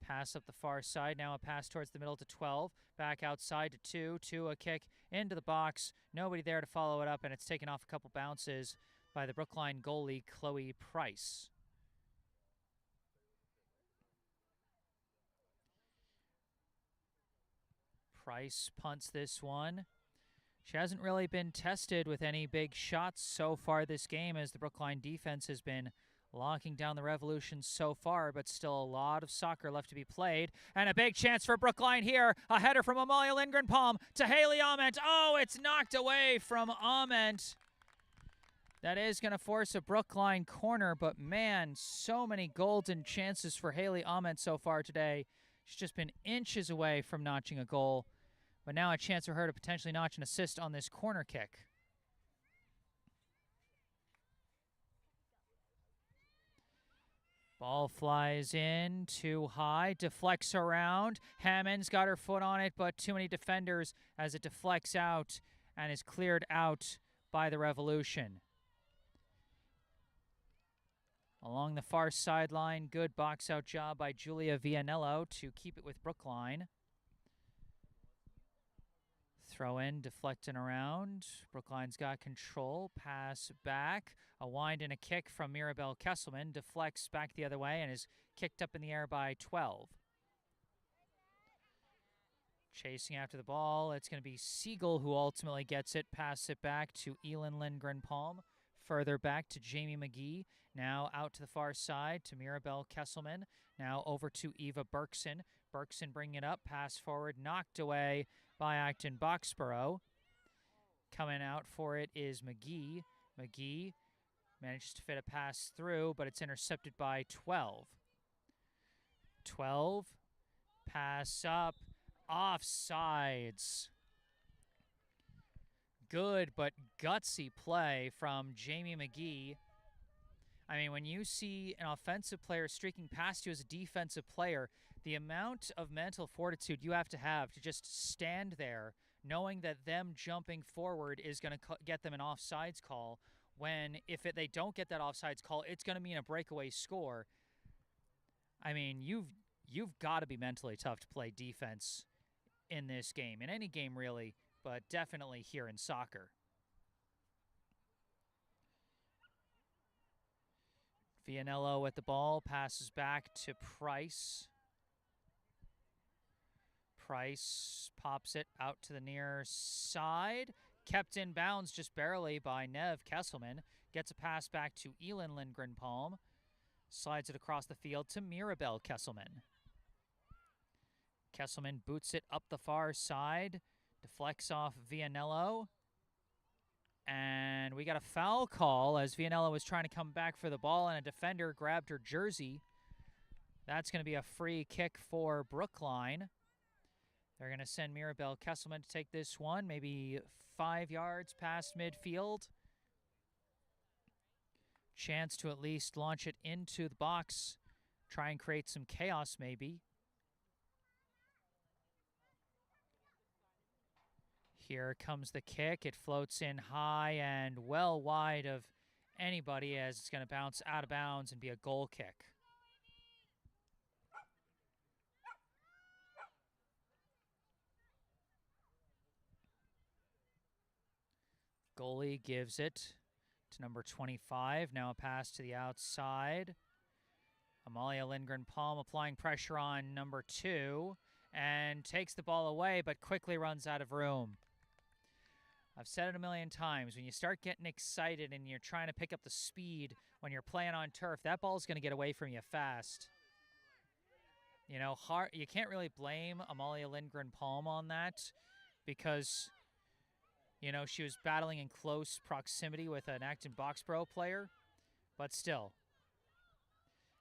pass up the far side, now a pass towards the middle to 12. Back outside to 2. 2, a kick into the box. Nobody there to follow it up, and it's taken off a couple bounces by the Brookline goalie, Chloe Price. Price punts this one. She hasn't really been tested with any big shots so far this game as the Brookline defense has been locking down the Revolution so far, but still a lot of soccer left to be played. And a big chance for Brookline here. A header from Amalia Lindgren-Palm to Haley Ament. Oh, it's knocked away from Ament. That is going to force a Brookline corner, but man, so many golden chances for Haley Ament so far today. She's just been inches away from notching a goal. But now a chance for her to potentially notch an assist on this corner kick. Ball flies in too high, deflects around. Hammond's got her foot on it, but too many defenders as it deflects out and is cleared out by the Revolution. Along the far sideline, good box-out job by Julia Vianello to keep it with Brookline. Throw in, deflecting around. Brookline's got control. Pass back. A wind and a kick from Mirabelle Kesselman. Deflects back the other way and is kicked up in the air by 12. Chasing after the ball. It's going to be Siegel who ultimately gets it. Pass it back to Elin Lindgren-Palm. Further back to Jamie McGee. Now out to the far side to Mirabelle Kesselman. Now over to Eva Berkson. Berkson bringing it up. Pass forward. Knocked away by Acton-Boxborough. Coming out for it is McGee. McGee Manages to fit a pass through, but it's intercepted by 12. 12. Pass up. Offsides. Good but gutsy play from Jamie McGee. I mean, when you see an offensive player streaking past you as a defensive player, the amount of mental fortitude you have to just stand there knowing that them jumping forward is going to get them an offsides call, when if they don't get that offsides call, it's going to mean a breakaway score. I mean, you've got to be mentally tough to play defense in this game, in any game really, but definitely here in soccer. Vianello at the ball, passes back to Price. Price pops it out to the near side. Kept in bounds just barely by Nev Kesselman. Gets a pass back to Elin Lindgren-Palm. Slides it across the field to Mirabel Kesselman. Kesselman boots it up the far side. Deflects off Vianello. And we got a foul call as Vianello was trying to come back for the ball and a defender grabbed her jersey. That's going to be a free kick for Brookline. They're going to send Mirabel Kesselman to take this one, maybe 5 yards past midfield. Chance to at least launch it into the box, try and create some chaos maybe. Here comes the kick. It floats in high and well wide of anybody as it's going to bounce out of bounds and be a goal kick. Goalie gives it to number 25. Now a pass to the outside. Amalia Lindgren-Palm applying pressure on number 2 and takes the ball away but quickly runs out of room. I've said it a million times, when you start getting excited and you're trying to pick up the speed when you're playing on turf, that ball's going to get away from you fast. You know, you can't really blame Amalia Lindgren-Palm on that because, you know, she was battling in close proximity with an Acton-Boxborough player, but still.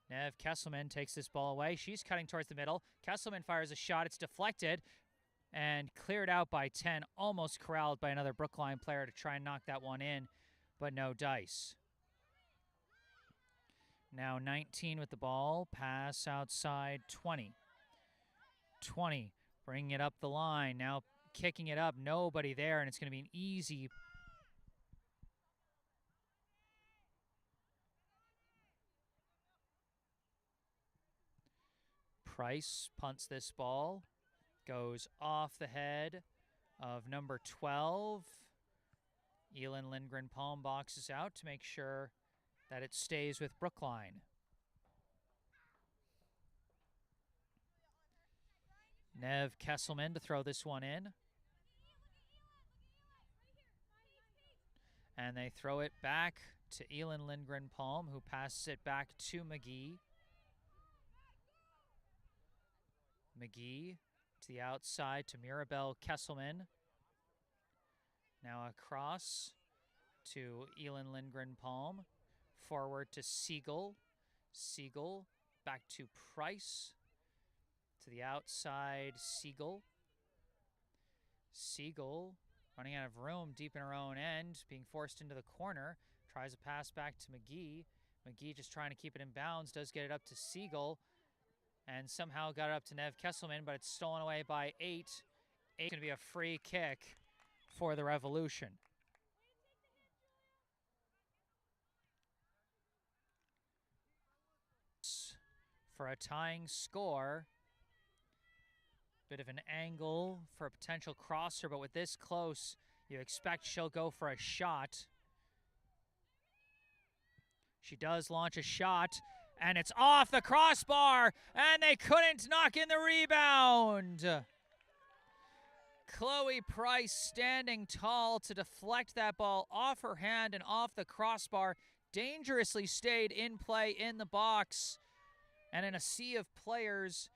Nev Kesselman takes this ball away. She's cutting towards the middle. Kesselman fires a shot. It's deflected and cleared out by 10, almost corralled by another Brookline player to try and knock that one in, but no dice. Now 19 with the ball, pass outside 20. 20, bringing it up the line, now kicking it up, nobody there, and it's going to be an easy... Price punts this ball. Goes off the head of number 12. Elin Lindgren-Palm boxes out to make sure that it stays with Brookline. Nev Kesselman to throw this one in. And they throw it back to Elin Lindgren-Palm, who passes it back to McGee. McGee to the outside to Mirabel Kesselman. Now across to Elin Lindgren-Palm. Forward to Siegel. Siegel back to Price. To the outside, Siegel. Siegel running out of room deep in her own end, being forced into the corner. Tries a pass back to McGee. McGee just trying to keep it in bounds. Does get it up to Siegel. And somehow got it up to Nev Kesselman, but it's stolen away by 8. 8 going to be a free kick for the Revolution. For a tying score. Bit of an angle for a potential crosser, but with this close, you expect she'll go for a shot. She does launch a shot. And it's off the crossbar, and they couldn't knock in the rebound. Chloe Price standing tall to deflect that ball off her hand and off the crossbar. Dangerously stayed in play in the box. And in a sea of players,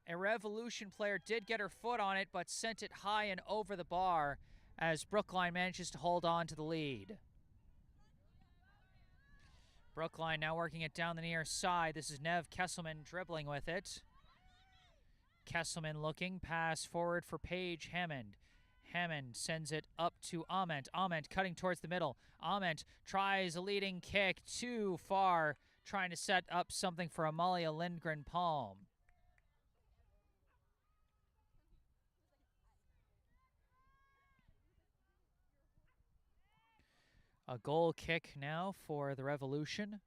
a Revolution player did get her foot on it, but sent it high and over the bar as Brookline manages to hold on to the lead. Brookline now working it down the near side. This is Nev Kesselman dribbling with it. Kesselman looking, pass forward for Paige Hammond. Hammond sends it up to Ament. Ament cutting towards the middle. Ament tries a leading kick too far, trying to set up something for Amalia Lindgren-Palm. A goal kick now for the Revolution.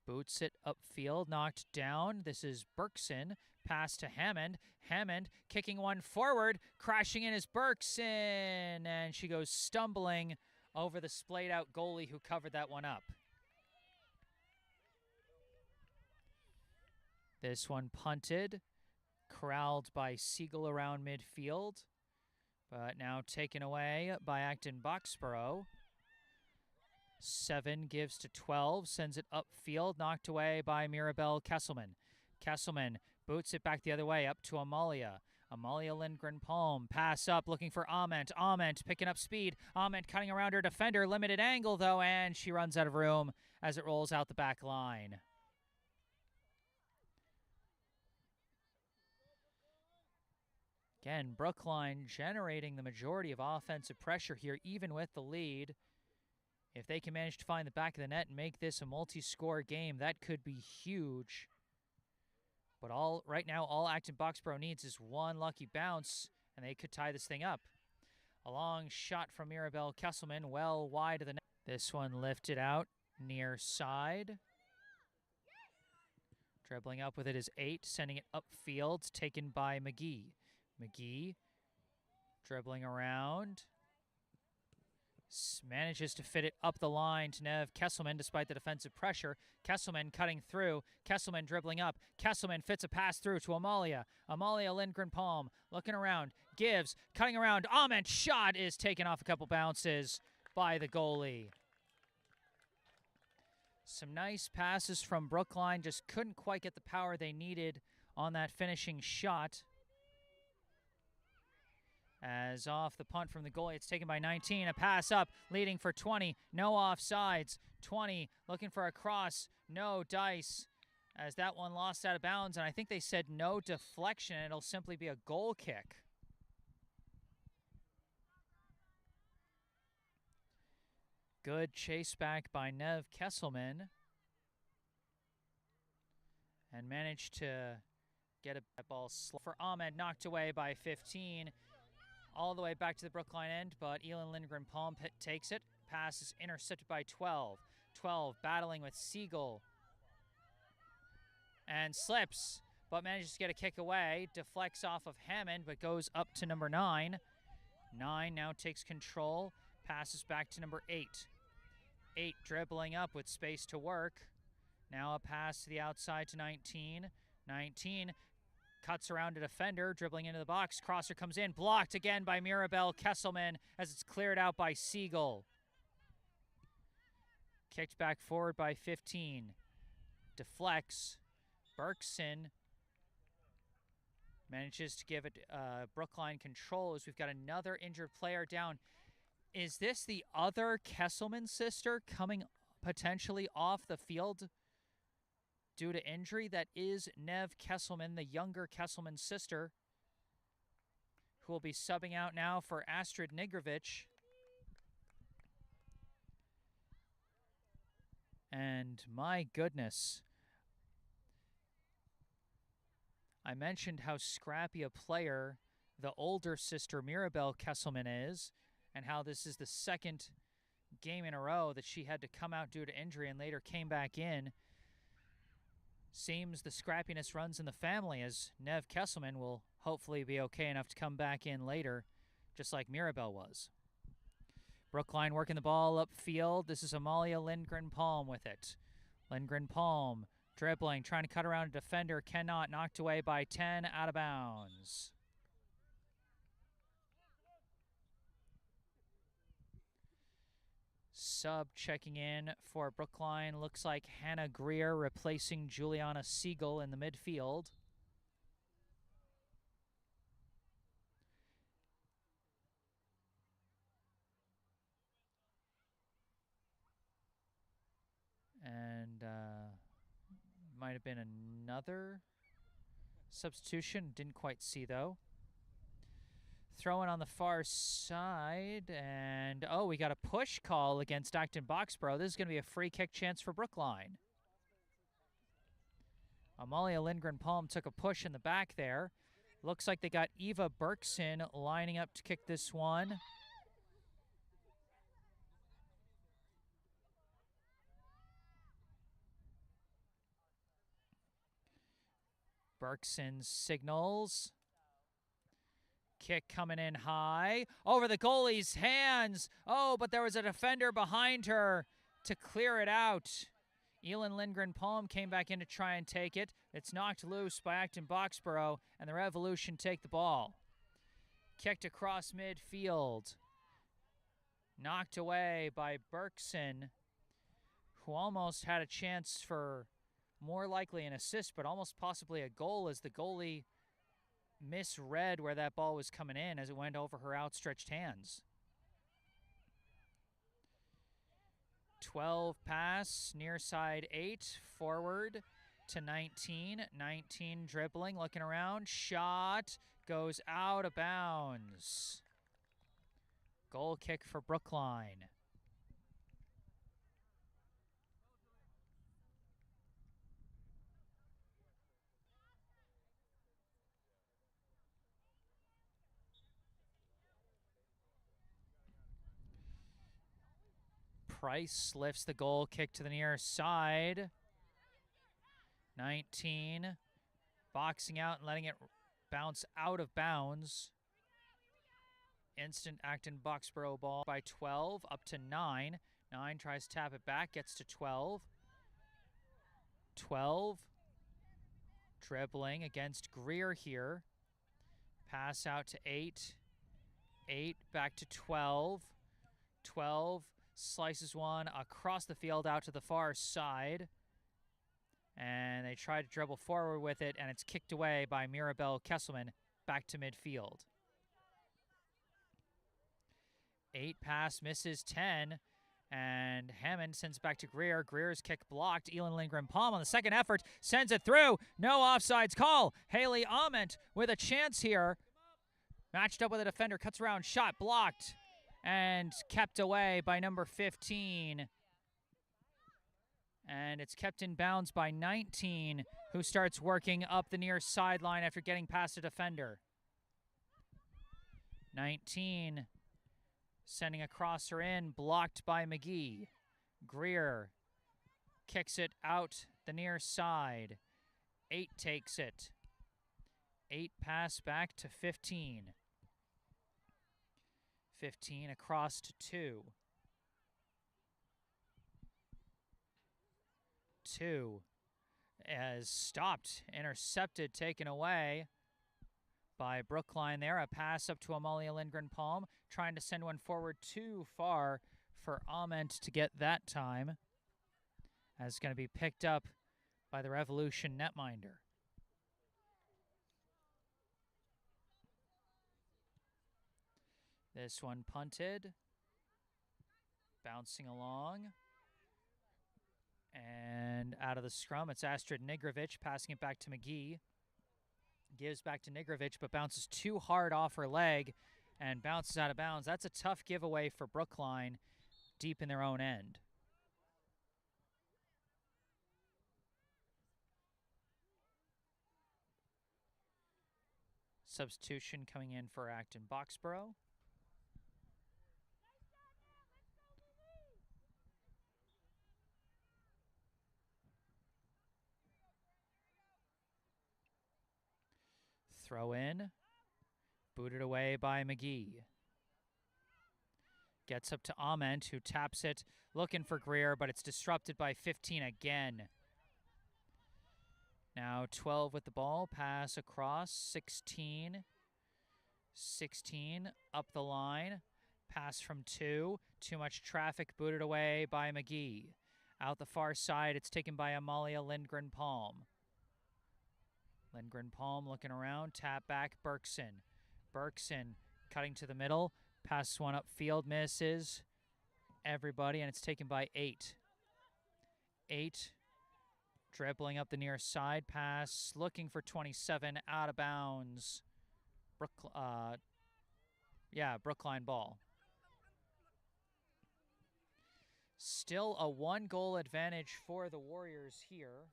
Boots it upfield, knocked down. This is Berkson. Pass to Hammond. Hammond kicking one forward. Crashing in is Berkson. And she goes stumbling over the splayed out goalie who covered that one up. This one punted. Corralled by Siegel around midfield. But now taken away by Acton-Boxborough. 7 gives to 12, sends it upfield, knocked away by Mirabelle Kesselman. Kesselman boots it back the other way, up to Amalia. Amalia Lindgren-Palm, pass up, looking for Ament. Ament picking up speed. Ament cutting around her defender, limited angle though, and she runs out of room as it rolls out the back line. Again, Brookline generating the majority of offensive pressure here, even with the lead. If they can manage to find the back of the net and make this a multi-score game, that could be huge. But right now, all Acton-Boxborough needs is one lucky bounce, and they could tie this thing up. A long shot from Mirabelle Kesselman, well wide of the net. This one lifted out near side. Dribbling up with it is 8, sending it upfield, taken by McGee. McGee dribbling around. Manages to fit it up the line to Nev Kesselman despite the defensive pressure. Kesselman cutting through. Kesselman dribbling up. Kesselman fits a pass through to Amalia. Amalia Lindgren-Palm looking around. Gives. Cutting around. Ament shot is taken off a couple bounces by the goalie. Some nice passes from Brookline. Just couldn't quite get the power they needed on that finishing shot. As off the punt from the goalie, it's taken by 19. A pass up, leading for 20. No offsides. 20 looking for a cross. No dice. As that one lost out of bounds, and I think they said no deflection. It'll simply be a goal kick. Good chase back by Nev Kesselman. And managed to get a ball for Ahmed, knocked away by 15. All the way back to the Brookline end, but Elin Lindgren-Palm takes it. Pass is intercepted by 12. 12 battling with Siegel. And slips, but manages to get a kick away. Deflects off of Hammond, but goes up to number 9. 9 now takes control. Passes back to number 8. 8 dribbling up with space to work. Now a pass to the outside to 19. 19 cuts around a defender, dribbling into the box. Crosser comes in, blocked again by Mirabelle Kesselman as it's cleared out by Siegel. Kicked back forward by 15. Deflects. Berkson manages to give it Brookline control as we've got another injured player down. Is this the other Kesselman sister coming potentially off the field due to injury? That is Nev Kesselman, the younger Kesselman sister, who will be subbing out now for Astrid Nigrovich. And my goodness, I mentioned how scrappy a player the older sister Mirabelle Kesselman is, and how this is the second game in a row that she had to come out due to injury and later came back in. Seems the scrappiness runs in the family, as Nev Kesselman will hopefully be okay enough to come back in later, just like Mirabelle was. Brookline working the ball upfield. This is Amalia Lindgren-Palm with it. Lindgren-Palm dribbling, trying to cut around a defender, cannot, knocked away by 10, out of bounds. Sub checking in for Brookline. Looks like Hannah Greer replacing Juliana Siegel in the midfield. And might have been another substitution. Didn't quite see, though. Throwing on the far side, and oh, we got a push call against Acton-Boxborough. This is going to be a free kick chance for Brookline. Amalia Lindgren-Palm took a push in the back there. Looks like they got Eva Berkson lining up to kick this one. Berkson signals. Kick coming in high. Over the goalie's hands. Oh, but there was a defender behind her to clear it out. Elin Lindgren-Palm came back in to try and take it. It's knocked loose by Acton-Boxborough, and the Revolution take the ball. Kicked across midfield. Knocked away by Berkson, who almost had a chance for more likely an assist, but almost possibly a goal as the goalie misread where that ball was coming in as it went over her outstretched hands. 12 pass, near side 8, forward to 19. 19 dribbling, looking around, shot, goes out of bounds. Goal kick for Brookline. Price lifts the goal kick to the near side. 19, boxing out and letting it bounce out of bounds. Instant Acton-Boxborough ball by 12, up to 9. 9 tries to tap it back, gets to 12. 12, dribbling against Greer here. Pass out to 8. 8 back to 12. 12 slices one across the field out to the far side. And they try to dribble forward with it, and it's kicked away by Mirabelle Kesselman back to midfield. 8 pass misses 10, and Hammond sends it back to Greer. Greer's kick blocked. Elin Lindgren-Palm on the second effort sends it through. No offsides call. Haley Ament with a chance here. Matched up with a defender, cuts around, shot blocked, and kept away by number 15. And it's kept in bounds by 19, who starts working up the near sideline after getting past a defender. 19 sending a crosser in, blocked by McGee. Greer kicks it out the near side. 8 takes it. 8 pass back to 15. 15 across to 2. 2 as stopped, intercepted, taken away by Brookline there. A pass up to Amalia Lindgren-Palm, trying to send one forward too far for Ament to get that time. As it's going to be picked up by the Revolution netminder. This one punted, bouncing along. And out of the scrum, it's Astrid Nigrovic passing it back to McGee. Gives back to Nigrovic, but bounces too hard off her leg and bounces out of bounds. That's a tough giveaway for Brookline deep in their own end. Substitution coming in for Acton-Boxborough. Throw in, booted away by McGee. Gets up to Ament, who taps it, looking for Greer, but it's disrupted by 15 again. Now 12 with the ball, pass across, 16. 16 up the line, pass from 2. Too much traffic, booted away by McGee. Out the far side, it's taken by Amalia Lindgren-Palm. Lindgren-Palm looking around, tap back, Berkson. Berkson cutting to the middle, passes one upfield, misses everybody, and it's taken by 8. 8. Dribbling up the near side pass, looking for 27, out of bounds. Brookline ball. Still a 1-goal advantage for the Warriors here.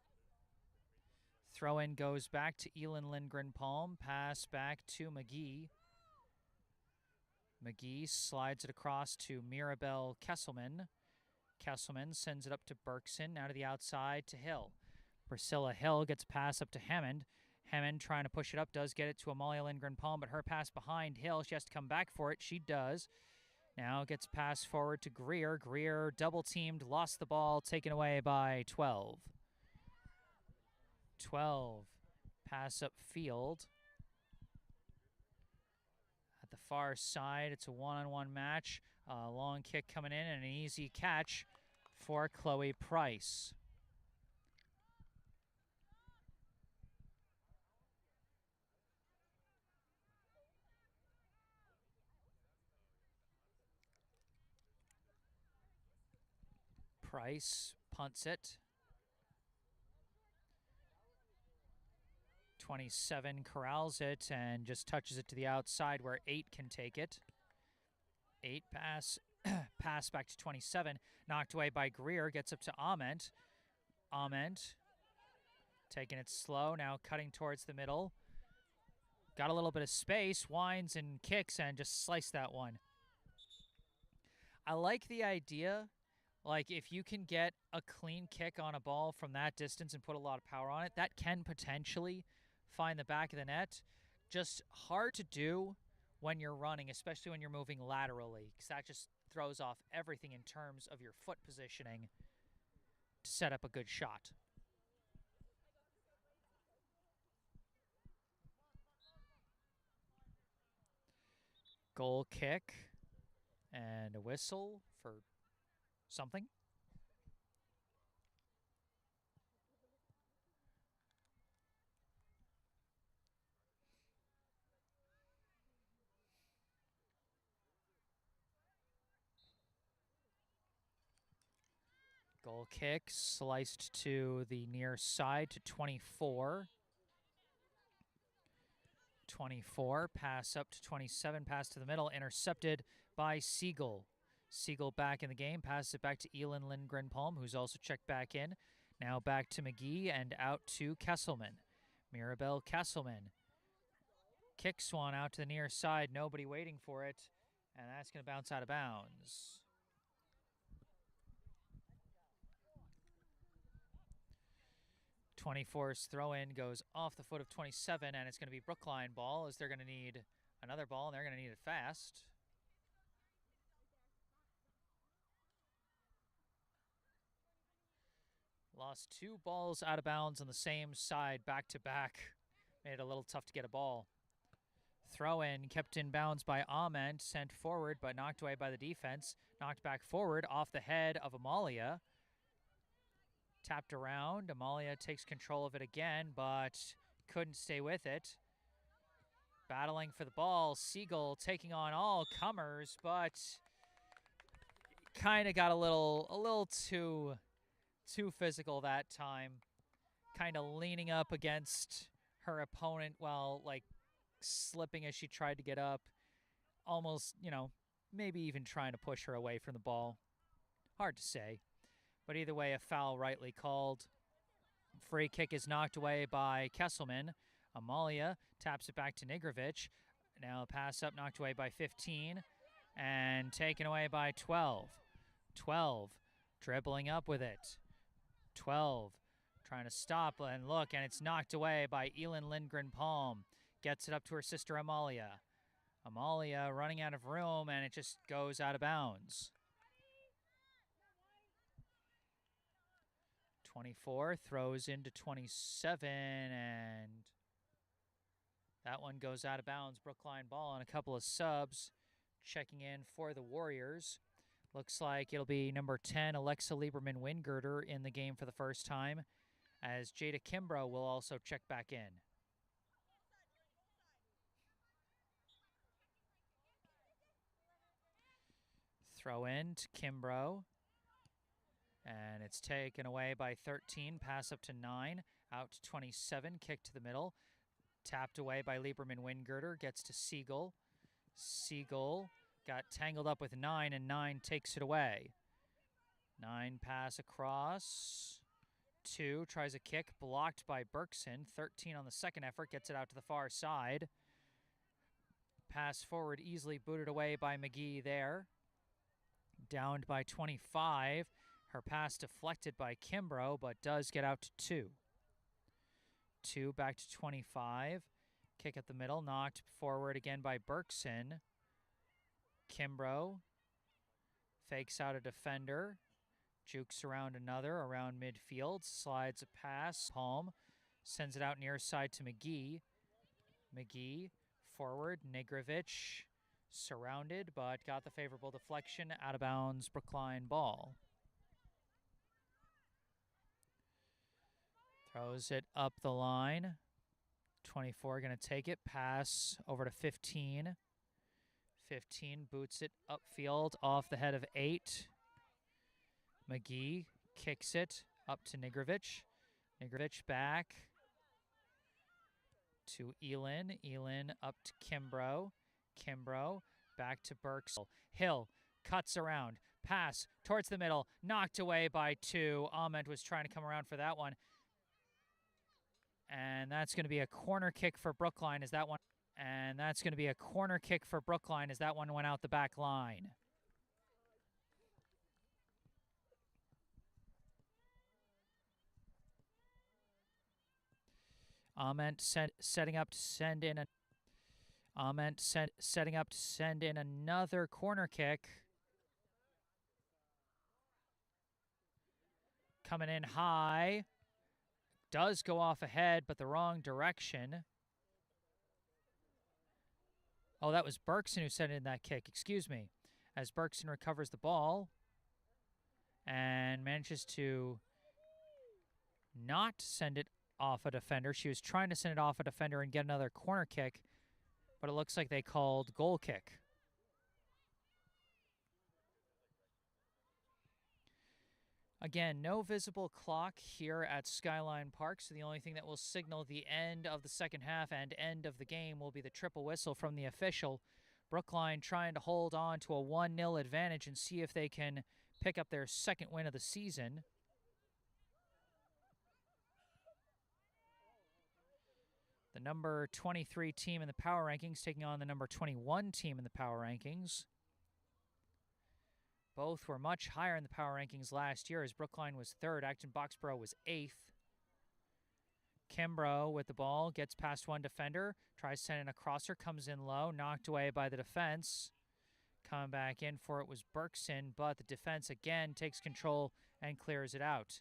Throw-in goes back to Elin Lindgren-Palm. Pass back to McGee. McGee slides it across to Mirabel Kesselman. Kesselman sends it up to Berkson. Now to the outside to Hill. Priscilla Hill gets a pass up to Hammond. Hammond trying to push it up, does get it to Amalia Lindgren-Palm, but her pass behind Hill. She has to come back for it. She does. Now gets passed forward to Greer. Greer double-teamed, lost the ball, taken away by 12. 12. Pass up field. At the far side, it's a one-on-one match. Long kick coming in and an easy catch for Chloe Price. Price punts it. 27 corrals it and just touches it to the outside where 8 can take it. 8 pass back to 27. Knocked away by Greer. Gets up to Ament. Ament taking it slow. Now cutting towards the middle. Got a little bit of space. Winds and kicks and just sliced that one. I like the idea. Like, if you can get a clean kick on a ball from that distance and put a lot of power on it, that can potentially find the back of the net. Just hard to do when you're running, especially when you're moving laterally, because that just throws off everything in terms of your foot positioning to set up a good shot. Goal kick and a whistle for something. Goal kick sliced to the near side to 24. 24, pass up to 27, pass to the middle, intercepted by Siegel. Siegel back in the game, passes it back to Elin Lindgren-Palm, who's also checked back in. Now back to McGee and out to Kesselman. Mirabel Kesselman kicks one out to the near side, nobody waiting for it, and that's going to bounce out of bounds. 24's throw-in goes off the foot of 27, and it's going to be Brookline ball, as they're going to need another ball, and they're going to need it fast. Lost 2 balls out of bounds on the same side, back-to-back. Made it a little tough to get a ball. Throw-in kept in bounds by Ament, sent forward, but knocked away by the defense. Knocked back forward off the head of Amalia. Tapped around. Amalia takes control of it again, but couldn't stay with it. Battling for the ball. Siegel taking on all comers, but kind of got a little too physical that time. Kind of leaning up against her opponent while, like, slipping as she tried to get up. Almost, maybe even trying to push her away from the ball. Hard to say. But either way, a foul rightly called. Free kick is knocked away by Kesselman. Amalia taps it back to Nigrovic. Now a pass up, knocked away by 15. And taken away by 12. 12 dribbling up with it. 12 trying to stop and look, and it's knocked away by Elin Lindgren-Palm. Gets it up to her sister Amalia. Amalia running out of room, and it just goes out of bounds. 24 throws into 27, and that one goes out of bounds. Brookline ball and a couple of subs checking in for the Warriors. Looks like it'll be number 10, Alexa Lieberman-Wingirter, in the game for the first time, as Jada Kimbrough will also check back in. Throw in to Kimbrough. And it's taken away by 13. Pass up to 9. Out to 27. Kick to the middle. Tapped away by Lieberman Wingirter. Gets to Siegel. Siegel got tangled up with 9, and 9 takes it away. 9 pass across. 2 tries a kick. Blocked by Berkson. 13 on the second effort. Gets it out to the far side. Pass forward easily booted away by McGee there. Downed by 25. Her pass deflected by Kimbrough, but does get out to 2. 2 back to 25. Kick at the middle, knocked forward again by Berkson. Kimbrough fakes out a defender. Jukes around another, around midfield. Slides a pass. Palm sends it out near side to McGee. McGee forward. Negrovich surrounded, but got the favorable deflection. Out of bounds, Brookline ball. Throws it up the line. 24 going to take it. Pass over to 15. 15 boots it upfield off the head of 8. McGee kicks it up to Negrovich. Negrovich back to Elin. Elin up to Kimbrough. Kimbrough back to Burks. Hill cuts around. Pass towards the middle. Knocked away by 2. Ament was trying to come around for that one. And that's going to be a corner kick for Brookline as that one. And that's going to be a corner kick for Brookline as that one went out the back line. Ament setting up to send in a. Ament setting up to send in another corner kick. Coming in high. Does go off ahead, but the wrong direction. Oh, that was Berkson who sent in that kick. Excuse me. As Berkson recovers the ball and manages to not send it off a defender. She was trying to send it off a defender and get another corner kick, but it looks like they called goal kick. Again, no visible clock here at Skyline Park, so the only thing that will signal the end of the second half and end of the game will be the triple whistle from the official. Brookline trying to hold on to a 1-0 advantage and see if they can pick up their second win of the season. The number 23 team in the power rankings taking on the number 21 team in the power rankings. Both were much higher in the power rankings last year as Brookline was 3rd, Acton-Boxborough was 8th. Kimbrough with the ball, gets past one defender, tries to send in a crosser, comes in low, knocked away by the defense. Coming back in for it was Berkson, but the defense again takes control and clears it out.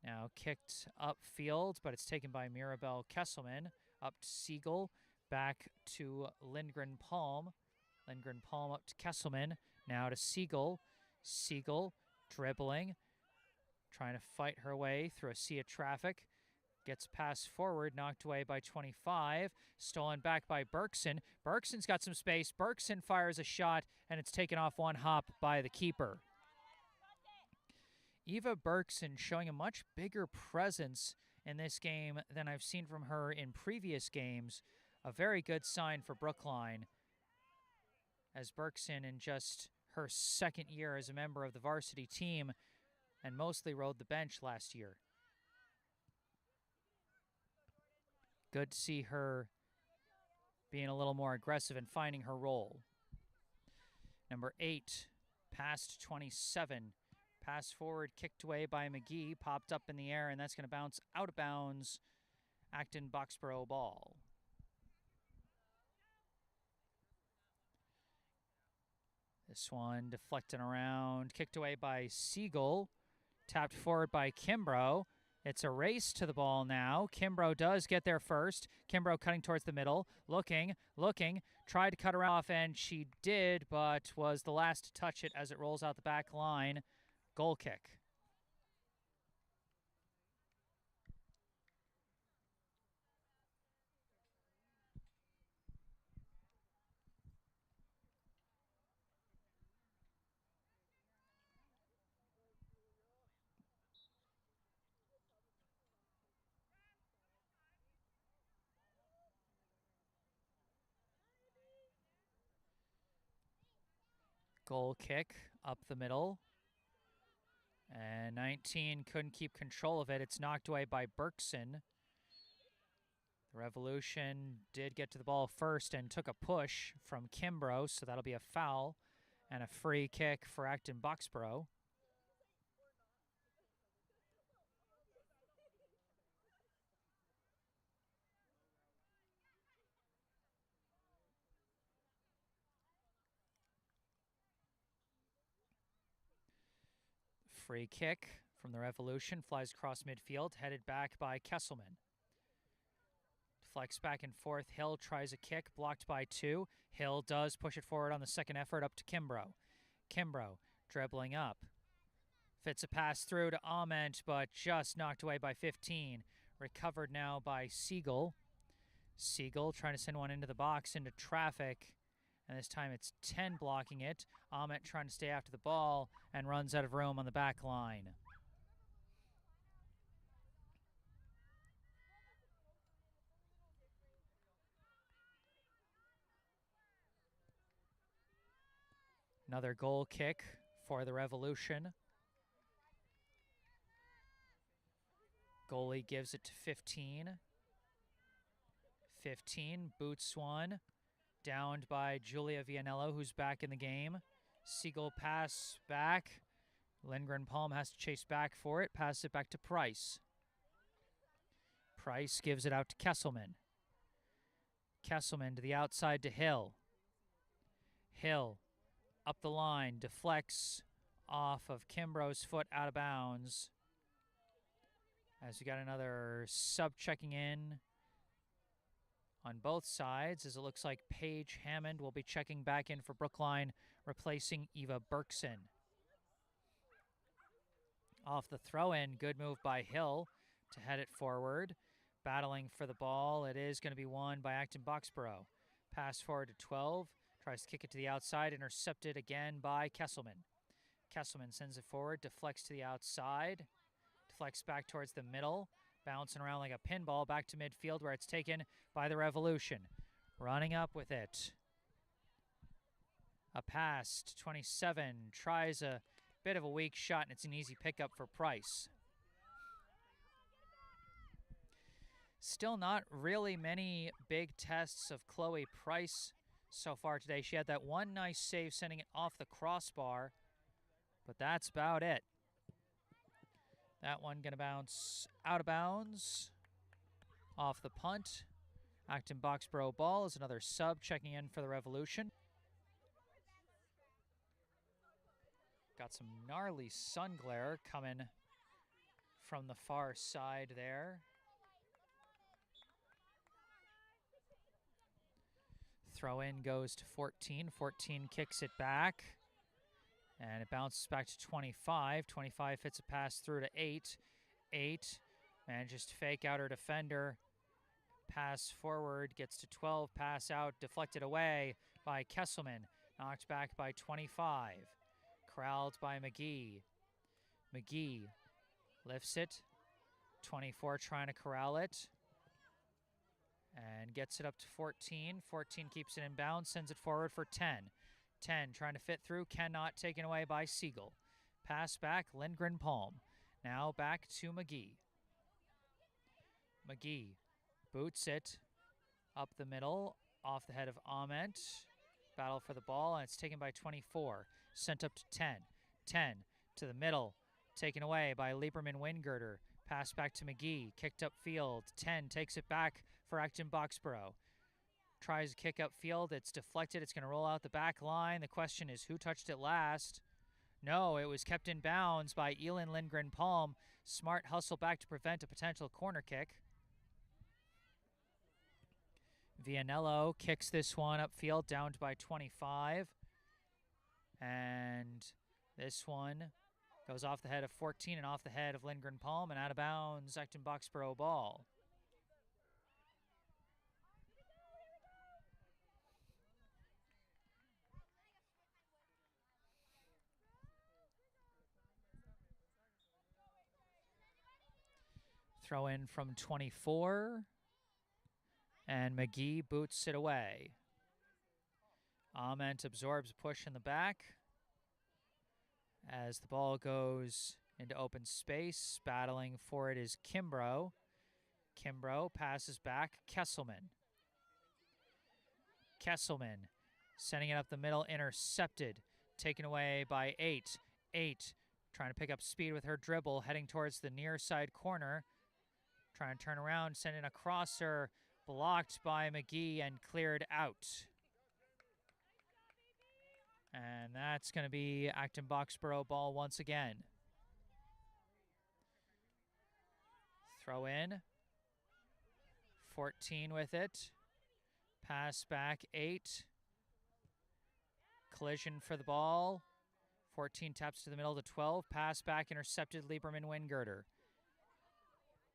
Now kicked upfield, but it's taken by Mirabelle Kesselman. Up to Siegel, back to Lindgren Palm. Lindgren Palm up to Kesselman. Now to Siegel. Siegel dribbling, trying to fight her way through a sea of traffic. Gets passed forward, knocked away by 25. Stolen back by Berkson. Berkson's got some space. Berkson fires a shot, and it's taken off one hop by the keeper. Eva Berkson showing a much bigger presence in this game than I've seen from her in previous games. A very good sign for Brookline, as Berkson, in just her second year as a member of the varsity team, and mostly rode the bench last year. Good to see her being a little more aggressive and finding her role. Number 8, past 27. Pass forward, kicked away by McGee, popped up in the air, and that's going to bounce out of bounds. Acton-Boxborough ball. This one deflecting around, kicked away by Siegel, tapped forward by Kimbrough. It's a race to the ball now. Kimbrough does get there first. Kimbrough cutting towards the middle, looking, tried to cut her off, and she did, but was the last to touch it as it rolls out the back line. Goal kick. Goal kick up the middle. And 19 couldn't keep control of it. It's knocked away by Berkson. The Revolution did get to the ball first and took a push from Kimbrough, so that'll be a foul and a free kick for Acton-Boxborough. Free kick from the Revolution, flies across midfield, headed back by Kesselman. Deflects back and forth. Hill tries a kick, blocked by 2. Hill does push it forward on the second effort up to Kimbrough. Kimbrough dribbling up. Fits a pass through to Ament, but just knocked away by 15. Recovered now by Siegel. Siegel trying to send one into the box, into traffic. And this time it's 10 blocking it. Ament trying to stay after the ball and runs out of room on the back line. Another goal kick for the Revolution. Goalie gives it to 15. 15 boots one. Downed by Julia Vianello, who's back in the game. Siegel pass back. Lindgren Palm has to chase back for it. Passes it back to Price. Price gives it out to Kesselman. Kesselman to the outside to Hill. Hill up the line, deflects off of Kimbrough's foot out of bounds. As we got another sub checking in on both sides, as it looks like Paige Hammond will be checking back in for Brookline, replacing Eva Berkson. Off the throw-in, good move by Hill to head it forward. Battling for the ball, it is going to be won by Acton-Boxborough. Pass forward to 12, tries to kick it to the outside, intercepted again by Kesselman. Kesselman sends it forward, deflects to the outside, deflects back towards the middle, bouncing around like a pinball back to midfield where it's taken by the Revolution. Running up with it. A pass to 27, tries a bit of a weak shot, and it's an easy pickup for Price. Still not really many big tests of Chloe Price so far today. She had that one nice save sending it off the crossbar, but that's about it. That one going to bounce out of bounds off the punt. Acton-Boxborough ball is another sub checking in for the Revolution. Got some gnarly sun glare coming from the far side there. Throw in goes to 14. 14 kicks it back. And it bounces back to 25. 25 hits a pass through to 8. 8 manages to fake out her defender. Pass forward, gets to 12. Pass out, deflected away by Kesselman. Knocked back by 25. Corralled by McGee. McGee lifts it. 24 trying to corral it. And gets it up to 14. 14 keeps it in bounds, sends it forward for 10. 10 trying to fit through, cannot, taken away by Siegel. Pass back, Lindgren Palm. Now back to McGee. McGee boots it up the middle, off the head of Ament. Battle for the ball, and it's taken by 24. Sent up to 10. 10 to the middle, taken away by Lieberman Wingirter. Pass back to McGee, kicked upfield. 10 takes it back for Acton-Boxborough. Tries to kick upfield, it's deflected, it's going to roll out the back line. The question is, who touched it last? No, it was kept in bounds by Elin Lindgren Palm. Smart hustle back to prevent a potential corner kick. Vianello kicks this one upfield, downed by 25. And this one goes off the head of 14 and off the head of Lindgren Palm and out of bounds, Acton-Boxborough ball. Throw in from 24. And McGee boots it away. Ament absorbs a push in the back. As the ball goes into open space, battling for it is Kimbrough. Kimbrough passes back, Kesselman. Kesselman sending it up the middle, intercepted, taken away by 8. 8 trying to pick up speed with her dribble, heading towards the near side corner. Trying to turn around, send in a crosser, blocked by McGee and cleared out. And that's going to be Acton-Boxborough ball once again. Throw in. 14 with it. Pass back 8. Collision for the ball. 14 taps to the middle to 12. Pass back, intercepted, Lieberman-Wingirter.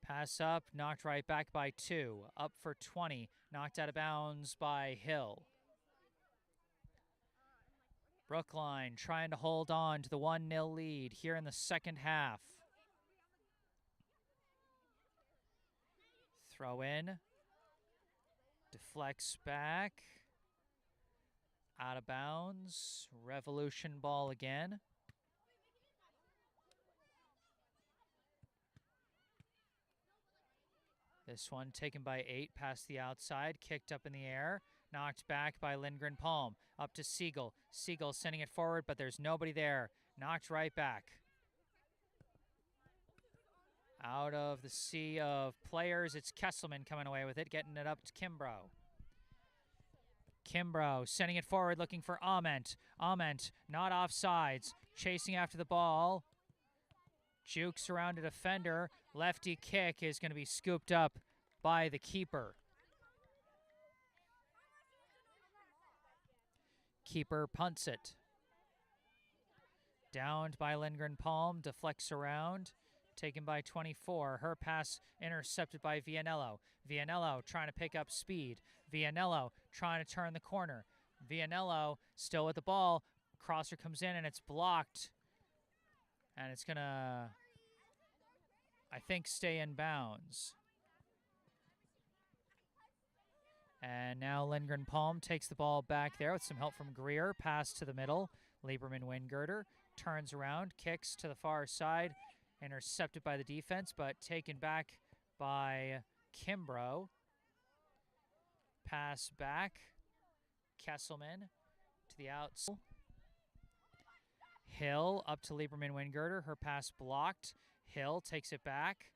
Pass up, knocked right back by 2. Up for 20, knocked out of bounds by Hill. Brookline trying to hold on to the 1-0 lead here in the second half. Throw in. Deflects back. Out of bounds. Revolution ball again. This one taken by 8, past the outside, kicked up in the air, knocked back by Lindgren-Palm. Up to Siegel. Siegel sending it forward, but there's nobody there. Knocked right back. Out of the sea of players, it's Kesselman coming away with it, getting it up to Kimbrough. Kimbrough sending it forward, looking for Ament. Ament not offsides, chasing after the ball. Jukes around a defender. Lefty kick is going to be scooped up by the keeper. Keeper punts it. Downed by Lindgren-Palm, deflects around. Taken by 24. Her pass intercepted by Vianello. Vianello trying to pick up speed. Vianello trying to turn the corner. Vianello still with the ball. Crosser comes in and it's blocked. And it's going to, I think, stay in bounds. And now Lindgren-Palm takes the ball back there with some help from Greer. Pass to the middle. Lieberman-Wingirter turns around, kicks to the far side. Intercepted by the defense, but taken back by Kimbrough. Pass back. Kesselman to the outside. Hill up to Lieberman-Wingirter. Her pass blocked. Hill takes it back.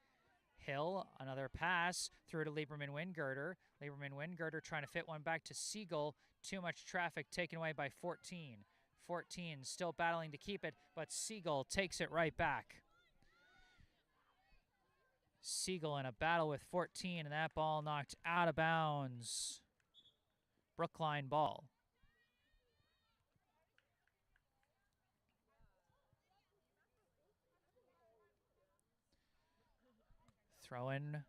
Hill, another pass through to Lieberman-Wingirter. Lieberman-Wingirter trying to fit one back to Siegel. Too much traffic, taken away by 14. 14 still battling to keep it, but Siegel takes it right back. Siegel in a battle with 14, and that ball knocked out of bounds. Brookline ball. Throw in.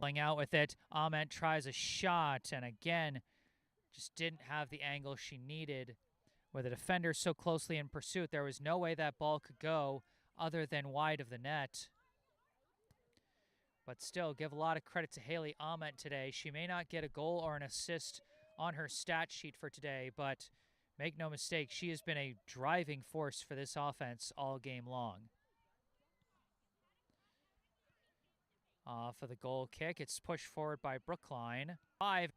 Laying out with it. Ament tries a shot, and again, just didn't have the angle she needed. With a defender so closely in pursuit, there was no way that ball could go other than wide of the net. But still, give a lot of credit to Haley Ament today. She may not get a goal or an assist on her stat sheet for today, but make no mistake, she has been a driving force for this offense all game long. For the goal kick, it's pushed forward by Brookline. 5,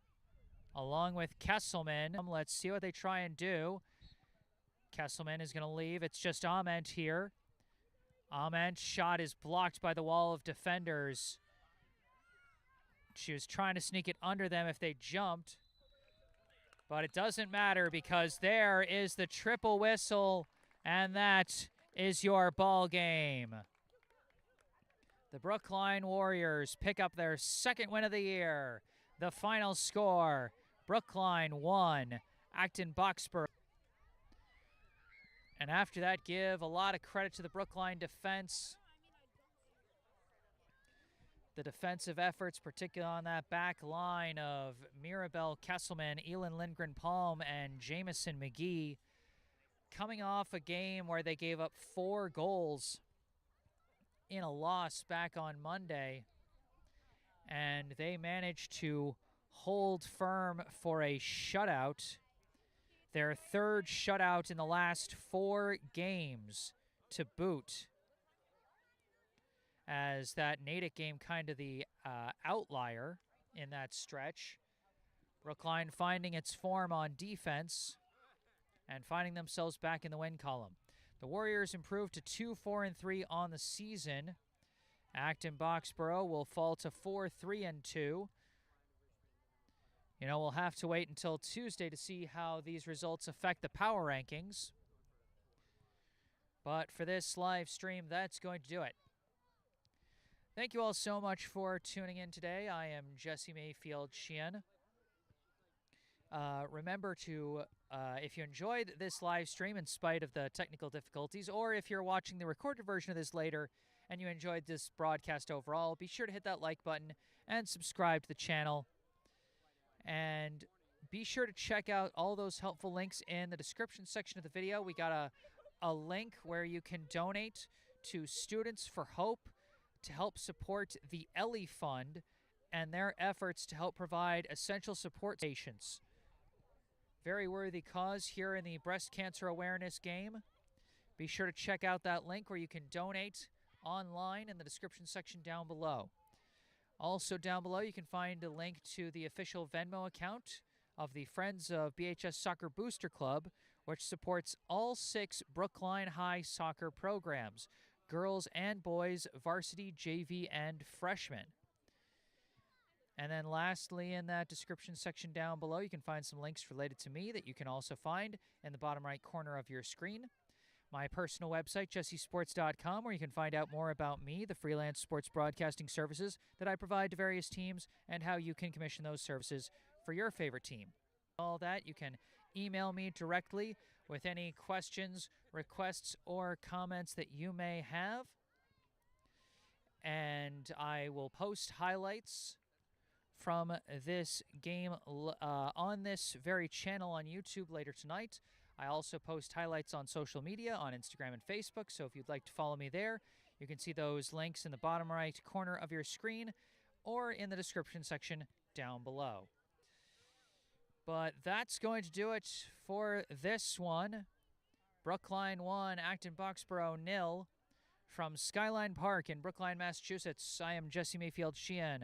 along with Kesselman. Let's see what they try and do. Kesselman is going to leave. It's just Ament here. Ament's shot is blocked by the wall of defenders. She was trying to sneak it under them if they jumped. But it doesn't matter because there is the triple whistle, and that is your ball game. The Brookline Warriors pick up their second win of the year. The final score, Brookline 1, Acton-Boxborough. And after that, give a lot of credit to the Brookline defense. The defensive efforts, particularly on that back line of Mirabelle Kesselman, Elin Lindgren-Palm, and Jamison McGee, coming off a game where they gave up 4 goals in a loss back on Monday. And they managed to hold firm for a shutout Their third shutout in the last 4 games to boot, as that Natick game kind of the outlier in that stretch. Brookline finding its form on defense and finding themselves back in the win column. The Warriors improved to 2-4-3 on the season. Acton-Boxborough will fall to 4-3-2. You know, we'll have to wait until Tuesday to see how these results affect the power rankings. But for this live stream, that's going to do it. Thank you all so much for tuning in today. I am Jesse Mayfield-Sheehan. Remember to, if you enjoyed this live stream in spite of the technical difficulties, or if you're watching the recorded version of this later and you enjoyed this broadcast overall, be sure to hit that like button and subscribe to the channel. And be sure to check out all those helpful links in the description section of the video. We got a link where you can donate to Students for Hope to help support the Ellie Fund and their efforts to help provide essential support patients. Very worthy cause here in the breast cancer awareness game. Be sure to check out that link where you can donate online in the description section down below. Also down below you can find a link to the official Venmo account of the Friends of BHS Soccer Booster Club, which supports all 6 Brookline High soccer programs, girls and boys, varsity, JV, and freshmen. And then lastly, in that description section down below, you can find some links related to me that you can also find in the bottom right corner of your screen. My personal website, jessesports.com, where you can find out more about me, the freelance sports broadcasting services that I provide to various teams, and how you can commission those services for your favorite team. All that, you can email me directly with any questions, requests, or comments that you may have. And I will post highlights from this game on this very channel on YouTube later tonight. I also post highlights on social media, on Instagram and Facebook, so if you'd like to follow me there, you can see those links in the bottom right corner of your screen or in the description section down below. But that's going to do it for this one. Brookline 1, Acton-Boxborough 0 from Skyline Park in Brookline, Massachusetts. I am Jesse Mayfield-Sheehan.